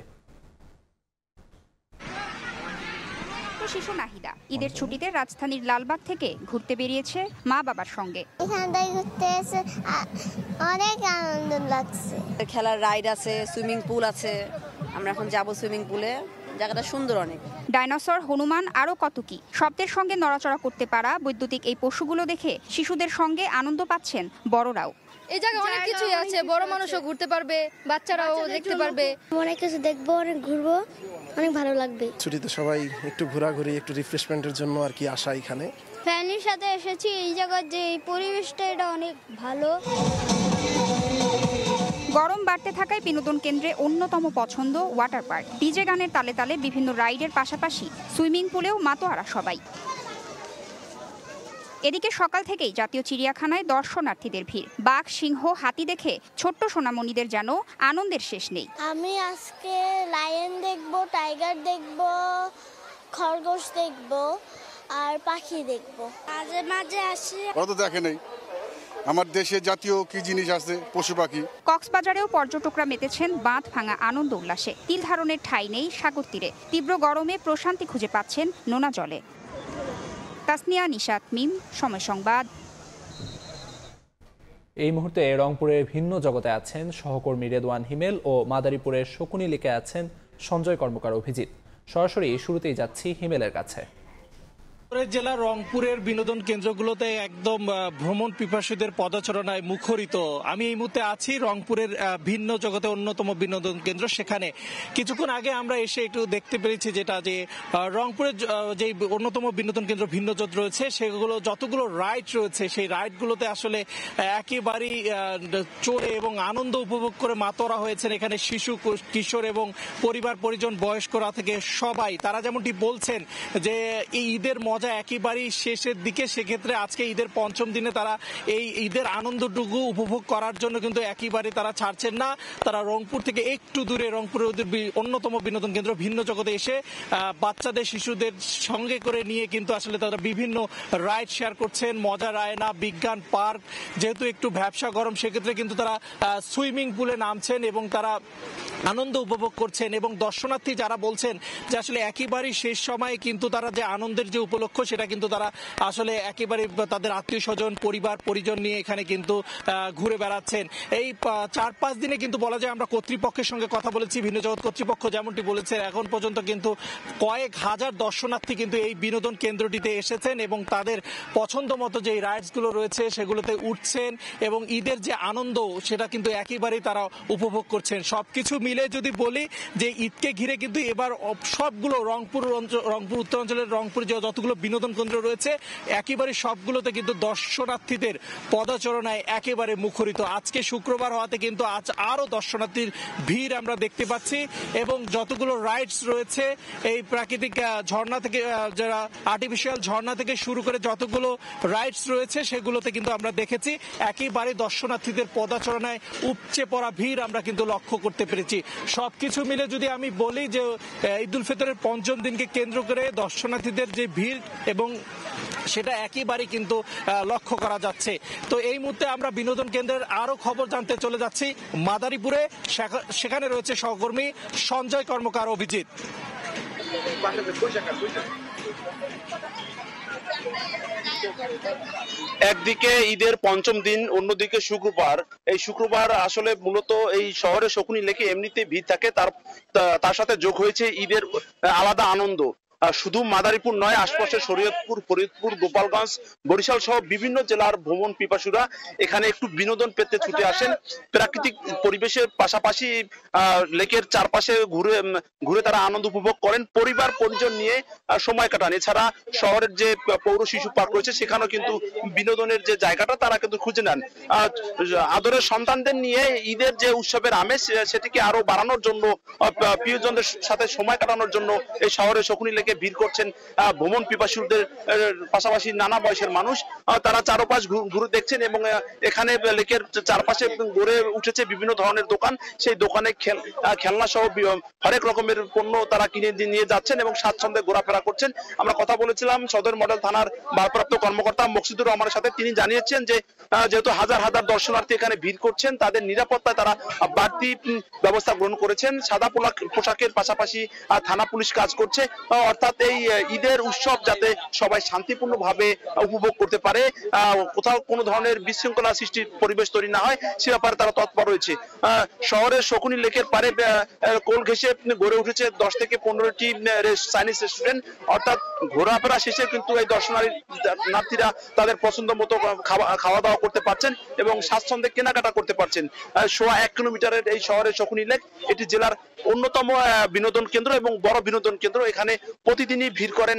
শিশু নাহিদা ঈদের ছুটিতে রাজধানীর লালবাগ থেকে ঘুরতে বেরিয়েছে মা বাবার সঙ্গে। এখানটায় ঘুরতে এসে অনেক আনন্দ লাগছে। খেলার রাইড আছে, সুইমিং পুল আছে। আমরা এখন যাব সুইমিং পুলে, জায়গাটা সুন্দর অনেক। ডাইনোসর, হনুমান আরো কত কি। শব্দের সঙ্গে নড়াচড়া করতে পারা বৈদ্যুতিক এই পশুগুলো দেখে শিশুদের সঙ্গে আনন্দ পাচ্ছেন বড়রাও। এই জায়গায় অনেক কিছুই আছে, বড় মানুষও ঘুরতে পারবে, বাচ্চারাও দেখতে পারবে। অনেক কিছু দেখবো, অনেক ঘুরবো, অনেক ভালো লাগবে। ছুটিতে সবাই একটু ঘোরাঘুরি, একটু রিফ্রেশমেন্টের জন্য আর কি আসা এখানে। ফ্যামিলির সাথে এসেছি। এই জায়গার যে পরিবেশটা এটা অনেক ভালো। গরম বাড়তে থাকায় বিনোদন কেন্দ্রে অন্যতম পছন্দ ওয়াটার পার্ক। ডিজে গানের তালে তালে বিভিন্ন রাইডের পাশাপাশি সুইমিং পুলেও মাতোয়ারা সবাই। এদিকে সকাল থেকেই জাতীয় চিড়িয়াখানায় দর্শনার্থীদের ভিড়। বাঘ, সিংহ, হাতি দেখে ছোট্ট সোনামণিদের যেন আনন্দের শেষ নেই। আমি আজকে লায়ন দেখবো, টাইগার দেখবো, খরগোশ দেখবো আর পাখি দেখবো। মাঝে মাঝে আসি। ওরা তো দেখে নেই আমার দেশে জাতীয় কি জিনিস আছে, পশু পাখি। কক্সবাজারেও পর্যটকরা মেতেছেন বাঁধ ভাঙা আনন্দ উল্লাসে। তিল ধারণের ঠাঁই নেই সাগর তীরে। তীব্র গরমে প্রশান্তি খুঁজে পাচ্ছেন নোনা জলে। তাসনিয়া, নিশাত মিম, সময় সংবাদ। এই মুহূর্তে রংপুরের ভিন্ন জগতে আছেন সহকর্মী রেদওয়ান হিমেল ও মাদারীপুরের শকুনি লেকে আছেন সঞ্জয় কর্মকার অভিজিৎ। সরাসরি শুরুতেই যাচ্ছি হিমেলের কাছে। জেলার রংপুরের বিনোদন কেন্দ্রগুলোতে একদম ভ্রমণ পিপাসুদের পদচারণায় মুখরিত। আমি এই মুহূর্তে আছি রংপুরের ভিন্ন জগতে অন্যতম বিনোদন কেন্দ্র, সেখানে কিছুক্ষণ আগে আমরা এসে একটু দেখতে পেরেছি যেটা যে রংপুরের যে অন্যতম বিনোদন কেন্দ্র ভিন্নজগৎ রয়েছে, সেগুলো যতগুলো রাইড রয়েছে সেই রাইডগুলোতে আসলে একেবারেই চড়ে এবং আনন্দ উপভোগ করে মাতোয়ারা হয়েছেন এখানে শিশু, কিশোর এবং পরিবার পরিজন, বয়স্করা থেকে সবাই। তারা যেমনটি বলছেন যে এই ঈদের মজা একেবারেই শেষের দিকে, সেক্ষেত্রে আজকে ঈদের পঞ্চম দিনে তারা এই ঈদের আনন্দটুকু উপভোগ করার জন্য কিন্তু একেবারে তারা ছাড়ছেন না। তারা রংপুর থেকে একটু দূরে রংপুরের অন্যতম বিনোদন কেন্দ্র ভিন্ন জগতে এসে বাচ্চাদের, শিশুদের সঙ্গে করে নিয়ে কিন্তু আসলে তারা বিভিন্ন রাইড শেয়ার করছেন। মজার আয়না, বিজ্ঞান পার্ক, যেহেতু একটু ব্যবসা গরম সেক্ষেত্রে কিন্তু তারা সুইমিং পুলে নামছেন এবং তারা আনন্দ উপভোগ করছেন। এবং দর্শনার্থী যারা বলছেন যে আসলে একেবারেই শেষ সময়ে কিন্তু তারা যে আনন্দের যে উপলক্ষ সেটা কিন্তু তারা আসলে একেবারে তাদের আত্মীয় স্বজন, পরিবার পরিজন নিয়ে এখানে কিন্তু ঘুরে বেড়াচ্ছেন। এই 4-5 দিনে কিন্তু বলা যায় আমরা কর্তৃপক্ষের সঙ্গে কথা বলেছি, ভিন্ন জগৎ কর্তৃপক্ষ যেমনটি বলেছে এখন পর্যন্ত কিন্তু কয়েক হাজার দর্শনার্থী কিন্তু এই বিনোদন কেন্দ্রটিতে এসেছেন এবং তাদের পছন্দ মতো যে রাইডসগুলো রয়েছে সেগুলোতে উঠছেন এবং ঈদের যে আনন্দ সেটা কিন্তু একেবারেই তারা উপভোগ করছেন। সবকিছু মিলে যদি বলি যে ঈদকে ঘিরে কিন্তু এবার সবগুলো রংপুর উত্তরাঞ্চলের রংপুর যতগুলো বিনোদন কেন্দ্র রয়েছে একেবারে সবগুলোতে কিন্তু দর্শনার্থীদের পদচারণায় একেবারে মুখরিত। আজকে শুক্রবার হওয়াতে কিন্তু আজ আরো দর্শনার্থীর ভিড় আমরা দেখতে পাচ্ছি এবং যতগুলো রাইডস রয়েছে এই প্রাকৃতিক ঝর্ণা থেকে, যারা আর্টিফিশিয়াল ঝর্ণা থেকে শুরু করে যতগুলো রাইডস রয়েছে সেগুলোতে কিন্তু আমরা দেখেছি একেবারে দর্শনার্থীদের পদচারণায় উপচে পড়া ভিড় আমরা কিন্তু লক্ষ্য করতে পেরেছি। সবকিছু মিলে যদি আমি বলি যে ঈদ উল ফিতরের পঞ্চম দিনকে কেন্দ্র করে দর্শনার্থীদের যে ভিড় এবং সেটা একেবারেই কিন্তু লক্ষ্য করা যাচ্ছে। তো এই মুহূর্তে আমরা বিনোদন কেন্দ্রের আরো খবর জানতে চলে যাচ্ছি মাদারীপুরে, সেখানে রয়েছে সহকর্মী সঞ্জয় কর্মকার, অভিজিৎ। একদিকে ঈদের পঞ্চম দিন, অন্যদিকে শুক্রবার। এই শুক্রবার আসলে মূলত এই শহরে শকুনি লেকে এমনিতে ভিড় থাকে, তার সাথে যোগ হয়েছে ঈদের আলাদা আনন্দ। শুধু মাদারীপুর নয়, আশপাশের শরীয়তপুর, ফরিদপুর, গোপালগঞ্জ, বরিশাল সহ বিভিন্ন জেলার ভ্রমণ পিপাসুরা এখানে একটু বিনোদন পেতে ছুটে আসেন। প্রাকৃতিক পরিবেশের পাশাপাশি লেকের চারপাশে ঘুরে তারা আনন্দ উপভোগ করেন, পরিবার পরিজন নিয়ে সময় কাটান। এছাড়া শহরের যে পৌর শিশু পার্ক রয়েছে সেখানেও কিন্তু বিনোদনের যে জায়গাটা তারা কিন্তু খুঁজে নেন। আদরের সন্তানদের নিয়ে ঈদের যে উৎসবের আমেজ সেটিকে আরো বাড়ানোর জন্য, প্রিয়জনদের সাথে সময় কাটানোর জন্য এই শহরে শকুনি লেকে ভিড় করছেন ভ্রমণ পিপাসুদের পাশাপাশি নানা বয়সের মানুষ। তারা চারপাশ ঘুরে দেখছেন এবং এখানে লেকের চারপাশে গড়ে উঠেছে বিভিন্ন ধরনের দোকান। সেই দোকানে খেলনা সহ হরেক রকমের পণ্য তারা কিনে নিয়ে যাচ্ছেন এবং স্বাচ্ছন্দ্যে ঘোরাফেরা করছেন। আমরা কথা বলেছিলাম সদর মডেল থানার ভারপ্রাপ্ত কর্মকর্তা মকসুদুর রহমানের সাথে। তিনি জানিয়েছেন যে যেহেতু হাজার হাজার দর্শনার্থী এখানে ভিড় করছেন, তাদের নিরাপত্তায় তারা বাড়তি ব্যবস্থা গ্রহণ করেছেন। সাদা পোশাকের পাশাপাশি থানা পুলিশ কাজ করছে, অর্থাৎ এই ঈদের উৎসব যাতে সবাই শান্তিপূর্ণভাবে উপভোগ করতে পারে, কোথাও কোনো ধরনের বিশৃঙ্খলা সৃষ্টির পরিবেশ তৈরি না হয় সে ব্যাপারে তারা তৎপর রয়েছে। শহরের শকুনি লেকের পারে কোল ঘেঁষে গড়ে উঠেছে 10 থেকে 15টি চাইনিজ রেস্টুরেন্ট, অর্থাৎ ঘোরাফেরা শেষে কিন্তু এই দর্শনার্থীরা তাদের পছন্দ মতো খাওয়া দাওয়া করতে পারছেন এবং স্বাচ্ছন্দ্যে কেনাকাটা করতে পারছেন। 1.5 কিলোমিটারের এই শহরের শকুনি লেক, এটি জেলার অন্যতম বিনোদন কেন্দ্র এবং বড় বিনোদন কেন্দ্র। এখানে প্রতিদিনই ভিড় করেন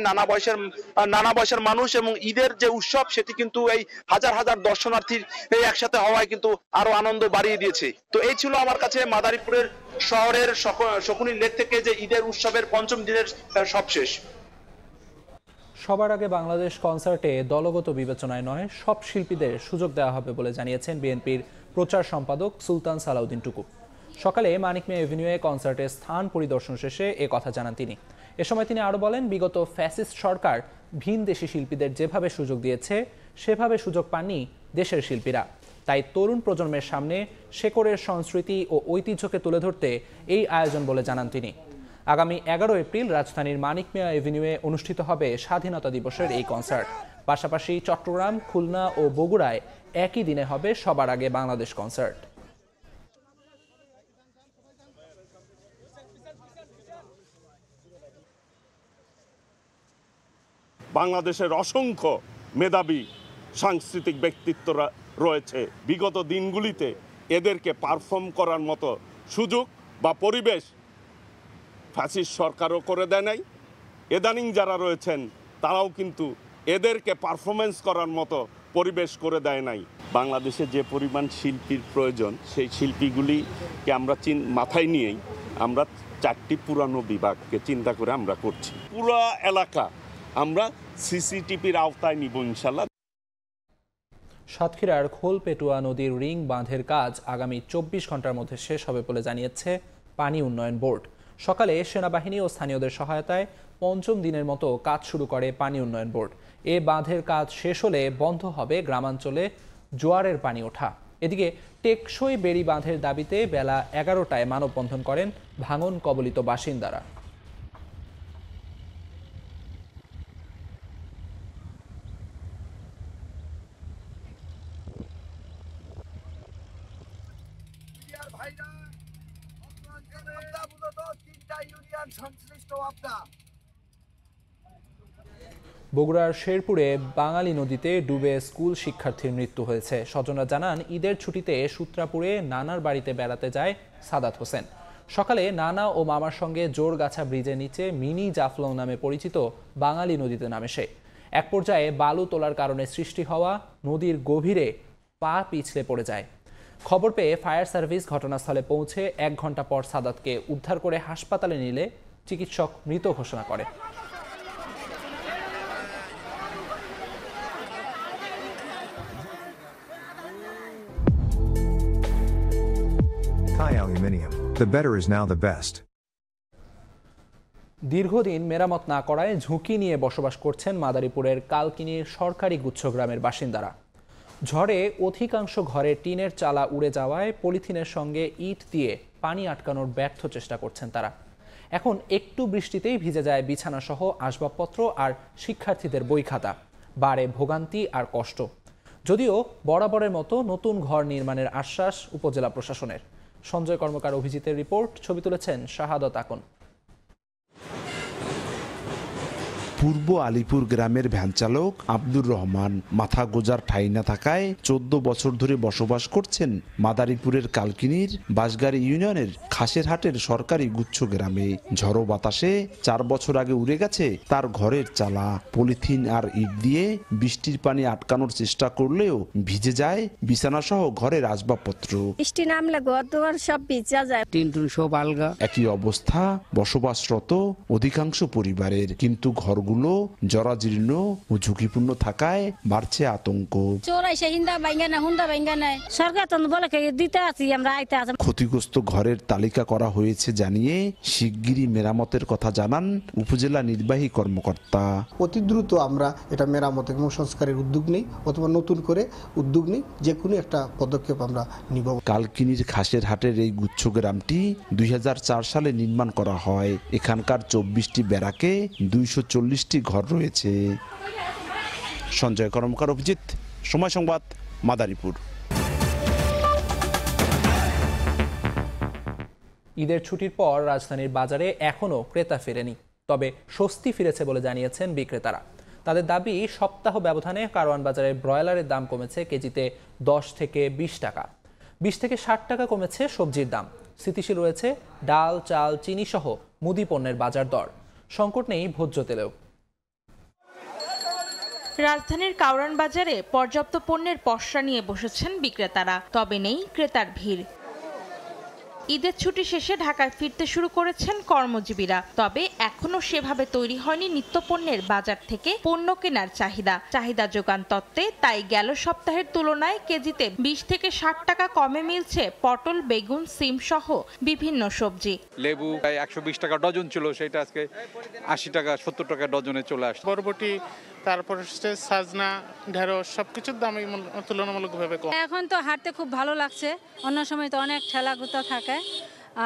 নানা বয়সের মানুষ এবং ঈদের যে উৎসব সেটি কিন্তু এই হাজার হাজার দর্শনার্থীর একসাথে হওয়ায় কিন্তু আরো আনন্দ বাড়িয়ে দিয়েছে। তো এই ছিল আমার কাছে মাদারীপুরের শহরের শকুনি লেক থেকে যে ঈদের উৎসবের পঞ্চম দিনের সবশেষ। সবার আগে বাংলাদেশ কনসার্টে দলগত বিবেচনায় নয়, সব শিল্পীদের সুযোগ দেওয়া হবে বলে জানিয়েছেন বিএনপির প্রচার সম্পাদক সুলতান সালাউদ্দিন টুকু। সকালে মানিক মিয়া এভিনিউয়ে কনসার্টের স্থান পরিদর্শন শেষে এ কথা জানান তিনি। এ সময় তিনি আরো বলেন, বিগত ফ্যাসিস্ট সরকার ভিনদেশি শিল্পীদের যেভাবে সুযোগ দিয়েছে সেভাবে সুযোগ পাননি দেশের শিল্পীরা। তাই তরুণ প্রজন্মের সামনে শেকড়ের সংস্কৃতি ও ঐতিহ্যকে তুলে ধরতে এই আয়োজন বলে জানান তিনি। আগামী 11 এপ্রিল রাজধানীর মানিক মিয়া এভিনিউয়ে অনুষ্ঠিত হবে স্বাধীনতা দিবসের এই কনসার্ট। পাশাপাশি চট্টগ্রাম, খুলনা ও বগুড়ায় একই দিনে হবে সবার আগে বাংলাদেশ কনসার্ট। বাংলাদেশের অসংখ্য মেধাবী সাংস্কৃতিক ব্যক্তিত্বরা রয়েছে। বিগত দিনগুলিতে এদেরকে পারফর্ম করার মতো সুযোগ বা পরিবেশ ফ্যাসিস্ট সরকারও করে দেয় নাই। ইদানিং যারা রয়েছেন তারাও কিন্তু এদেরকে পারফরমেন্স করার মতো পরিবেশ করে দেয় নাই। বাংলাদেশে যে পরিমাণ শিল্পীর প্রয়োজন, সেই শিল্পীগুলিকে আমরা মাথায় নিয়েই আমরা 4টি পুরানো বিভাগকে চিন্তা করে আমরা করছি। পুরো এলাকা আমরা সিসিটিভির আওতায় নিব ইনশাল্লাহ। সাতক্ষীরার খোলপেটুয়া নদীর রিং বাঁধের কাজ আগামী 24 ঘন্টার মধ্যে শেষ হবে বলে জানিয়েছে পানি উন্নয়ন বোর্ড। সকালে সেনাবাহিনী ও স্থানীয়দের সহায়তায় 5ম দিনের মতো কাজ শুরু করে পানি উন্নয়ন বোর্ড। এ বাঁধের কাজ শেষ হলে বন্ধ হবে গ্রামাঞ্চলে জোয়ারের পানি ওঠা। এদিকে টেকসই বেড়ি বাঁধের দাবিতে বেলা 11টায় মানববন্ধন করেন ভাঙন কবলিত বাসিন্দারা। বগুড়ার শেরপুরে বাঙালি নদীতে ডুবে স্কুল শিক্ষার্থীর মৃত্যু হয়েছে। স্বজনরা জানান, ঈদের ছুটিতে সূত্রাপুরে নানার বাড়িতে বেড়াতে যায় সাদাত হোসেন। সকালে নানা ও মামার সঙ্গে জোরগাছা ব্রিজের নিচে মিনি জাফলং নামে পরিচিত বাঙালি নদীতে নামে সে। এক পর্যায়ে বালু তোলার কারণে সৃষ্টি হওয়া নদীর গভীরে পা পিছলে পড়ে যায়। খবর পেয়ে ফায়ার সার্ভিস ঘটনাস্থলে পৌঁছে 1 ঘন্টা পর সাদাতকে উদ্ধার করে হাসপাতালে নিলে চিকিৎসক মৃত ঘোষণা করে। Thai Aluminium. The better is now the best. দীর্ঘদিন মেরামত না করায় ঝুঁকি নিয়ে বসবাস করছেন মাদারীপুরের কালকিনির সরকারি গুচ্ছগ্রামের বাসিন্দারা। ঝড়ে অধিকাংশ ঘরের টিনের চালা উড়ে যাওয়ায় পলিথিনের সঙ্গে ইট দিয়ে পানি আটকানোর ব্যর্থ চেষ্টা করছেন তারা। এখন একটু বৃষ্টিতেই ভিজে যায় বিছানাসহ আসবাবপত্র আর শিক্ষার্থীদের বই খাতা। বাড়ে ভোগান্তি আর কষ্ট। যদিও বরাবরের মতো নতুন ঘর নির্মাণের আশ্বাস উপজেলা প্রশাসনের। সঞ্জয় কর্মকার অভিজিতের রিপোর্ট, ছবি তুলেছেন শাহাদত আকন। পূর্ব আলিপুর গ্রামের ভ্যান চালক আব্দুর রহমান মাথা গোজার ঠাঁই না থাকায় 14 বছর ধরে বসবাস করছেন মাদারীপুরের কালকিনির বাঁশগাড়ি ইউনিয়নের খাসেরহাটের সরকারি গুচ্ছ গ্রামে। ঝড়ো বাতাসে 4 বছর আগে উড়ে গেছে তার ঘরের চালা। পলিথিন আর ইট দিয়ে বৃষ্টির পানি আটকানোর চেষ্টা করলেও ভিজে যায় বিছানা সহ ঘরের আসবাবপত্র। বৃষ্টি নামলে ঘর দুয়ার সব ভিজা যায়, টিন টুন সব আলগা। একই অবস্থা বসবাসরত অধিকাংশ পরিবারের, কিন্তু ঘরগুলো জরাজীর্ণ ও ঝুঁকিপূর্ণ থাকায় বাড়ছে আতঙ্ক। ক্ষতিগ্রস্ত ঘরের তালিকা করা হয়েছে জানিয়ে শিগগিরই মেরামতের কথা জানান উপজেলা নির্বাহী কর্মকর্তা। অতি দ্রুত আমরা এটা মেরামত এবং সংস্কারের উদ্যোগ নিই অথবা নতুন করে উদ্যোগ নিই, যে কোনো একটা পদক্ষেপ আমরা নিব। কালকিনির খাসেরহাটের এই গুচ্ছ গ্রামটি 2004 সালে নির্মাণ করা হয়। এখানকার 24টি ব্যারাকে 240 ঘর রয়েছে। সঞ্জয় কর্মকার, অভিজিৎ, সময় সংবাদ, মাদারীপুর। ঈদের ছুটির পর রাজধানীর বাজারে এখনও ক্রেতা ফেরেনি, তবে স্বস্তি ফিরেছে বলে জানিয়েছেন বিক্রেতারা। তাদের দাবি, সপ্তাহ ব্যবধানে কারওয়ান বাজারে ব্রয়লারের দাম কমেছে কেজিতে 10 থেকে 20 টাকা। 20 থেকে 60 টাকা কমেছে সবজির দাম। স্থিতিশীল রয়েছে ডাল, চাল, চিনি সহ মুদি পণ্যের বাজার দর। সংকট নেই ভোজ্য তেলেও। রাজধানীর কারওয়ান বাজারে পর্যাপ্ত পণ্যের পসরা নিয়ে বসেছেন বিক্রেতারা, তবে নেই ক্রেতার ভিড়। ঈদের ছুটি শেষে ঢাকায় ফিরতে শুরু করেছেন কর্মজীবীরা, তবে এখনো সেভাবে তৈরি হয়নি নিত্যপণ্যের বাজার থেকে পণ্য কেনার চাহিদা যোগান তত্ত্বে। তাই গেল সপ্তাহের তুলনায় কেজিতে 20 থেকে 60 টাকা কমে মিলছে পটল, বেগুন, সিম সহ বিভিন্ন সবজি। লেবু 120 টাকা ডজন ছিল, সেটা আজকে 80 টাকা 70 টাকা ডজনে চলে আসছে। বরবটি, তারপর সাজনা, ঢেঁড়স সবকিছুর দামই তুলনামূলকভাবে কম। এখন তো হাঁটতে খুব ভালো লাগছে, অন্য সময় তো অনেক ঠেলাগুতা থাকে,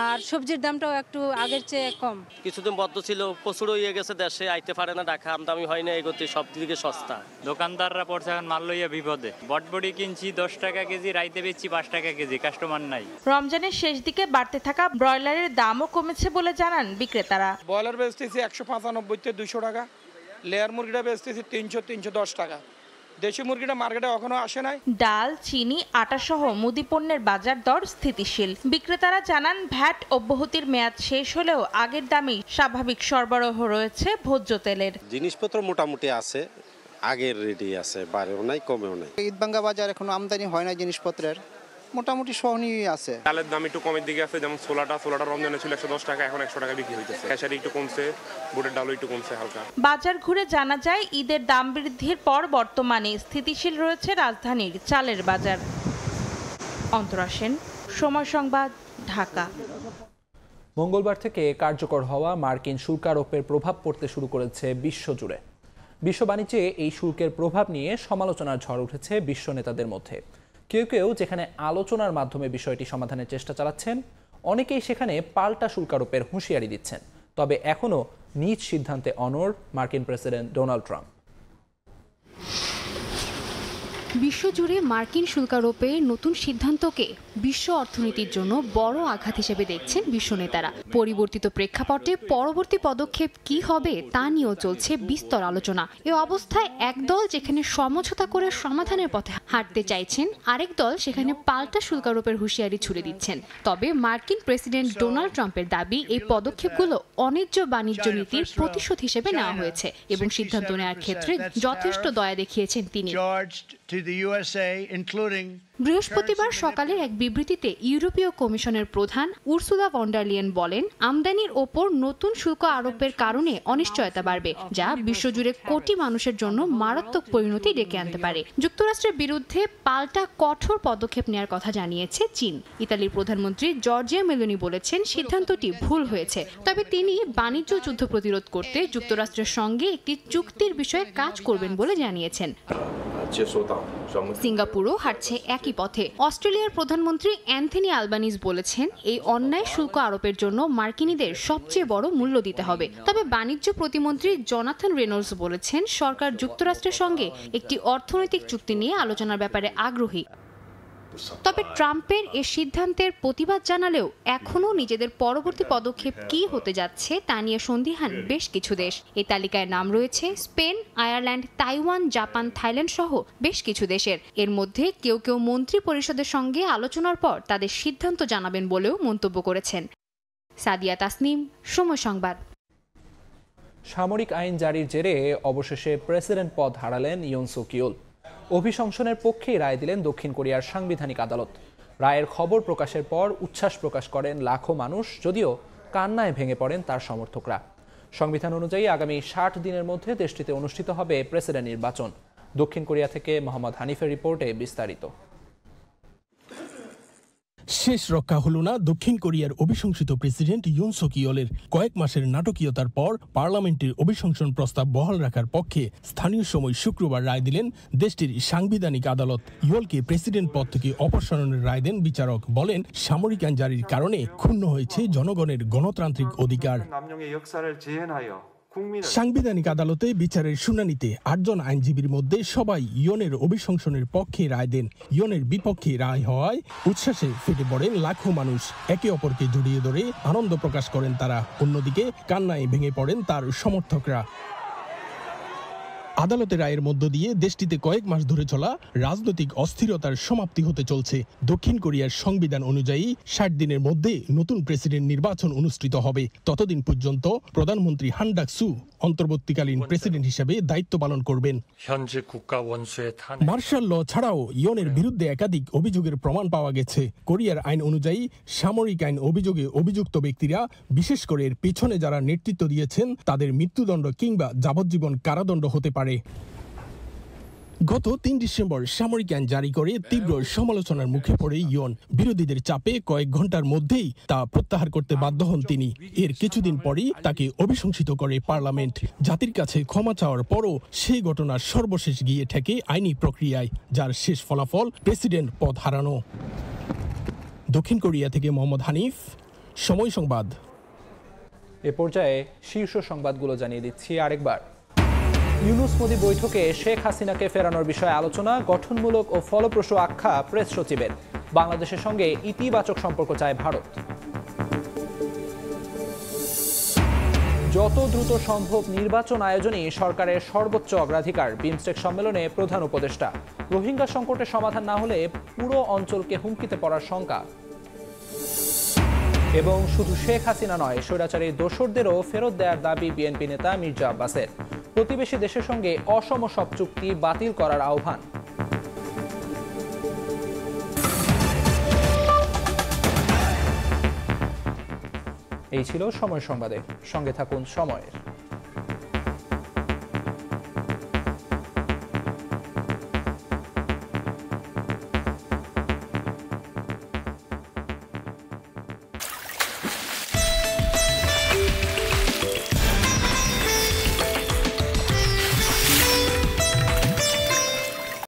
আর সবজির দামটাও একটু আগের চেয়ে কম। কিছুদিন বদ্ধ ছিল, প্রচুর হয়ে গেছে, দেশে আইতে পারে না, ঢাকা আমদামি হয় না, এগোতে সব দিকে সস্তা। দোকানদাররা পড়ছে এখন মাল লইয়া বিপদে। বটবটি কিনছি 10 টাকা কেজি, রাইতে বেচছি 5 টাকা কেজি, কাস্টমার নাই। রমজানের শেষ দিকে বাড়তে থাকা ব্রয়লারের দামও কমেছে বলে জানান বিক্রেতারা। ব্রয়লার বেচতেছি 195 থেকে 200 টাকা, লেয়ার মুরগিটা বেচতেছি 300-310 টাকা। দেশি মুরগিটা মার্কেটে এখনো আসে নাই। ডাল, চিনি, আটা সহ মুদি পণ্যের বাজার দর স্থিতিশীল। বিক্রেতারা জানান ভ্যাট অব্যাহতির মেয়াদ শেষ হলেও আগের দামেই স্বাভাবিক সরবরাহ রয়েছে ভোজ্য তেলের। জিনিসপত্র মোটামুটি আছে, আগের রেটই আছে, বাড়েও নাই কমেও নাই। ঈদবাঙ্গা বাজার এখনো আমদানি হয় না জিনিসপত্রের, মোটামুটি সহনীয় আছে। চালের দাম একটু কমের দিকে আছে, যেমন ছোলাটা রমজানে ছিল 110 টাকা, এখন 100 টাকা বিক্রি হইতেছে। খেসারি একটু কমছে, বুটের ডালও একটু কমছে হালকা। বাজার ঘুরে জানা যায় ঈদের দাম বৃদ্ধির পর বর্তমানে স্থিতিশীল রয়েছে রাজধানীর চালের বাজার। অন্তরা সেন, সময় সংবাদ, ঢাকা। মঙ্গলবার থেকে কার্যকর হওয়া মার্কিন শুল্ক আরোপের প্রভাব পড়তে শুরু করেছে বিশ্বজুড়ে। বিশ্ব বাণিজ্যে এই শুল্কের প্রভাব নিয়ে সমালোচনার ঝড় উঠেছে বিশ্ব নেতাদের মধ্যে। কেউ কেউ যেখানে আলোচনার মাধ্যমে বিষয়টি সমাধানের চেষ্টা চালাচ্ছেন, অনেকেই সেখানে পাল্টা শুল্ক আরোপের হুঁশিয়ারি দিচ্ছেন। তবে এখনও নিজ সিদ্ধান্তে অনড় মার্কিন প্রেসিডেন্ট ডোনাল্ড ট্রাম্প। বিশ্বজুড়ে মার্কিন শুল্কারোপের নতুন সিদ্ধান্তকে বিশ্ব অর্থনীতির জন্য বড় আঘাত হিসেবে দেখছেন বিশ্ব নেতারা। পরিবর্তিত প্রেক্ষাপটে পরবর্তী পদক্ষেপ কি হবে তা নিয়েও চলছে বিস্তর আলোচনা। এ অবস্থায় একদল যেখানে সমঝোতা করে সমাধানের পথে হাঁটতে চাইছেন, আরেক দল সেখানে পাল্টা শুল্কারোপের হুঁশিয়ারি ছুড়ে দিচ্ছেন। তবে মার্কিন প্রেসিডেন্ট ডোনাল্ড ট্রাম্পের দাবি, এই পদক্ষেপগুলো অন্যায্য বাণিজ্য নীতির প্রতিশোধ হিসেবে নেওয়া হয়েছে এবং সিদ্ধান্ত নেওয়ার ক্ষেত্রে যথেষ্ট দয়া দেখিয়েছেন তিনি। বৃহস্পতিবার সকালে এক বিবৃতিতে ইউরোপীয় কমিশনের প্রধান উর্সুলা ভন ডার লিয়েন বলেন, আমদানির ওপর নতুন শুল্ক আরোপের কারণে অনিশ্চয়তা বাড়বে, যা বিশ্বজুড়ে কোটি মানুষের জন্য মারাত্মক পরিণতি ডেকে আনতে পারে। যুক্তরাষ্ট্রের বিরুদ্ধে পাল্টা কঠোর পদক্ষেপ নেওয়ার কথা জানিয়েছে চীন। ইতালির প্রধানমন্ত্রী জর্জিয়া মেলোনি বলেছেন সিদ্ধান্তটি ভুল হয়েছে, তবে তিনি বাণিজ্য যুদ্ধ প্রতিরোধ করতে যুক্তরাষ্ট্রের সঙ্গে একটি চুক্তির বিষয়ে কাজ করবেন বলে জানিয়েছেন। সিঙ্গাপুরও হাঁটছে একই পথে। অস্ট্রেলিয়ার প্রধানমন্ত্রী অ্যান্থনি আলবানিজ বলেছেন, এই অন্যায় শুল্ক আরোপের জন্য মার্কিনীদের সবচেয়ে বড় মূল্য দিতে হবে। তবে বাণিজ্য প্রতিমন্ত্রী জনাথন রেনল্ডস বলেছেন, সরকার যুক্তরাষ্ট্রের সঙ্গে একটি অর্থনৈতিক চুক্তি নিয়ে আলোচনার ব্যাপারে আগ্রহী। তবে ট্রাম্পের এ সিদ্ধান্তের প্রতিবাদ জানালেও এখনও নিজেদের পরবর্তী পদক্ষেপ কি হতে যাচ্ছে তা নিয়ে সন্দিহান বেশ কিছু দেশ। এই তালিকায় নাম রয়েছে Spain, Ireland, Taiwan, Japan, Thailand সহ বেশ কিছু দেশের। এর মধ্যে কেউ কেউ মন্ত্রী পরিষদের সঙ্গে আলোচনার পর তাদের সিদ্ধান্ত জানাবেন বলেও মন্তব্য করেছেন। সাদিয়া তাসনিম, সময় সংবাদ। সামরিক আইন জারির জেরে অবশেষে প্রেসিডেন্ট পদ হারালেন ইয়ন সুক ইয়োল। অভিশংসনের পক্ষেই রায় দিলেন দক্ষিণ কোরিয়ার সাংবিধানিক আদালত। রায়ের খবর প্রকাশের পর উচ্ছ্বাস প্রকাশ করেন লাখো মানুষ, যদিও কান্নায় ভেঙে পড়েন তার সমর্থকরা। সংবিধান অনুযায়ী আগামী 60 দিনের মধ্যে দেশটিতে অনুষ্ঠিত হবে প্রেসিডেন্ট নির্বাচন। দক্ষিণ কোরিয়া থেকে মোহাম্মদ হানিফের রিপোর্টে বিস্তারিত। শেষ রক্ষা হলো না দক্ষিণ কোরিয়ার অভিশংসিত প্রেসিডেন্ট ইয়ন সুক ইয়োলের। কয়েক মাসের নাটকীয়তার পর পার্লামেন্টের অভিশংসন প্রস্তাব বহাল রাখার পক্ষে স্থানীয় সময় শুক্রবার রায় দিলেন দেশটির সাংবিধানিক আদালত। ইয়োলকে প্রেসিডেন্ট পদ থেকে অপসারণের রায় দেন বিচারক। বলেন, সামরিক আইন জারির কারণে ক্ষুণ্ণ হয়েছে জনগণের গণতান্ত্রিক অধিকার। সাংবিধানিক আদালতে বিচারের শুনানিতে 8 জন আইনজীবীর মধ্যে সবাই ইয়নের অভিশংসনের পক্ষে রায় দেন। ইয়নের বিপক্ষে রায় হওয়ায় উচ্ছ্বাসে ফেটে পড়েন লাখো মানুষ। একে অপরকে জড়িয়ে ধরে আনন্দ প্রকাশ করেন তারা। অন্যদিকে কান্নায় ভেঙে পড়েন তার সমর্থকরা। আদালতের রায়ের মধ্য দিয়ে দেশটিতে কয়েক মাস ধরে চলা রাজনৈতিক অস্থিরতার সমাপ্তি হতে চলছে। দক্ষিণ কোরিয়ার সংবিধান অনুযায়ী 60 দিনের মধ্যে নতুন প্রেসিডেন্ট নির্বাচন অনুষ্ঠিত হবে। ততদিন পর্যন্ত প্রধানমন্ত্রী হান ডাক-সু অন্তর্বর্তীকালীন প্রেসিডেন্ট হিসেবে দায়িত্ব পালন করবেন। মার্শাল ল ছাড়াও ইয়নের বিরুদ্ধে একাধিক অভিযোগের প্রমাণ পাওয়া গেছে। কোরিয়ার আইন অনুযায়ী সামরিক আইন অভিযোগে অভিযুক্ত ব্যক্তিরা, বিশেষ করে এর পিছনে যারা নেতৃত্ব দিয়েছেন, তাদের মৃত্যুদণ্ড কিংবা যাবজ্জীবন কারাদণ্ড হতে পারে। গত 3 ডিসেম্বর সামরিক আইন জারি করে তীব্র সমালোচনার মুখে পড়ে ইয়ন। বিরোধীদের চাপে কয়েক ঘন্টার মধ্যেই তা প্রত্যাহার করতে বাধ্য হন তিনি। এর কিছুদিন পরই তাকে অভিশংসিত করে পার্লামেন্ট। জাতির কাছে ক্ষমা চাওয়ার পরও সেই ঘটনার সর্বশেষ গিয়ে ঠেকে আইনি প্রক্রিয়ায়, যার শেষ ফলাফল প্রেসিডেন্ট পদ হারানো। দক্ষিণ কোরিয়া থেকে মোহাম্মদ হানিফ, সময় সংবাদ। এ পর্যায়ে শীর্ষ সংবাদগুলো জানিয়ে দিচ্ছি আরেকবার। ইউনূস মোদি বৈঠকে শেখ হাসিনাকে ফেরানোর বিষয়ে আলোচনা, গঠনমূলক ও ফলপ্রসূ আখ্যা প্রেস সচিবের। বাংলাদেশের সঙ্গে ইতিবাচক সম্পর্ক চায় ভারত। যত দ্রুত সম্ভব নির্বাচন আয়োজনই সরকারের সর্বোচ্চ অগ্রাধিকার, বিমস্টেক সম্মেলনে প্রধান উপদেষ্টা। রোহিঙ্গা সংকটের সমাধান না হলে পুরো অঞ্চলকে হুমকিতে পড়ার শঙ্কা। এবং শুধু শেখ হাসিনা নয়, স্বৈরাচারী দোসরদেরও ফেরত দেওয়ার দাবি বিএনপি নেতা মির্জা আব্বাসের। প্রতিবেশী দেশের সঙ্গে অসম সব চুক্তি বাতিল করার আহ্বান। এই ছিল সময় সংবাদে, সঙ্গে থাকুন সময়ের।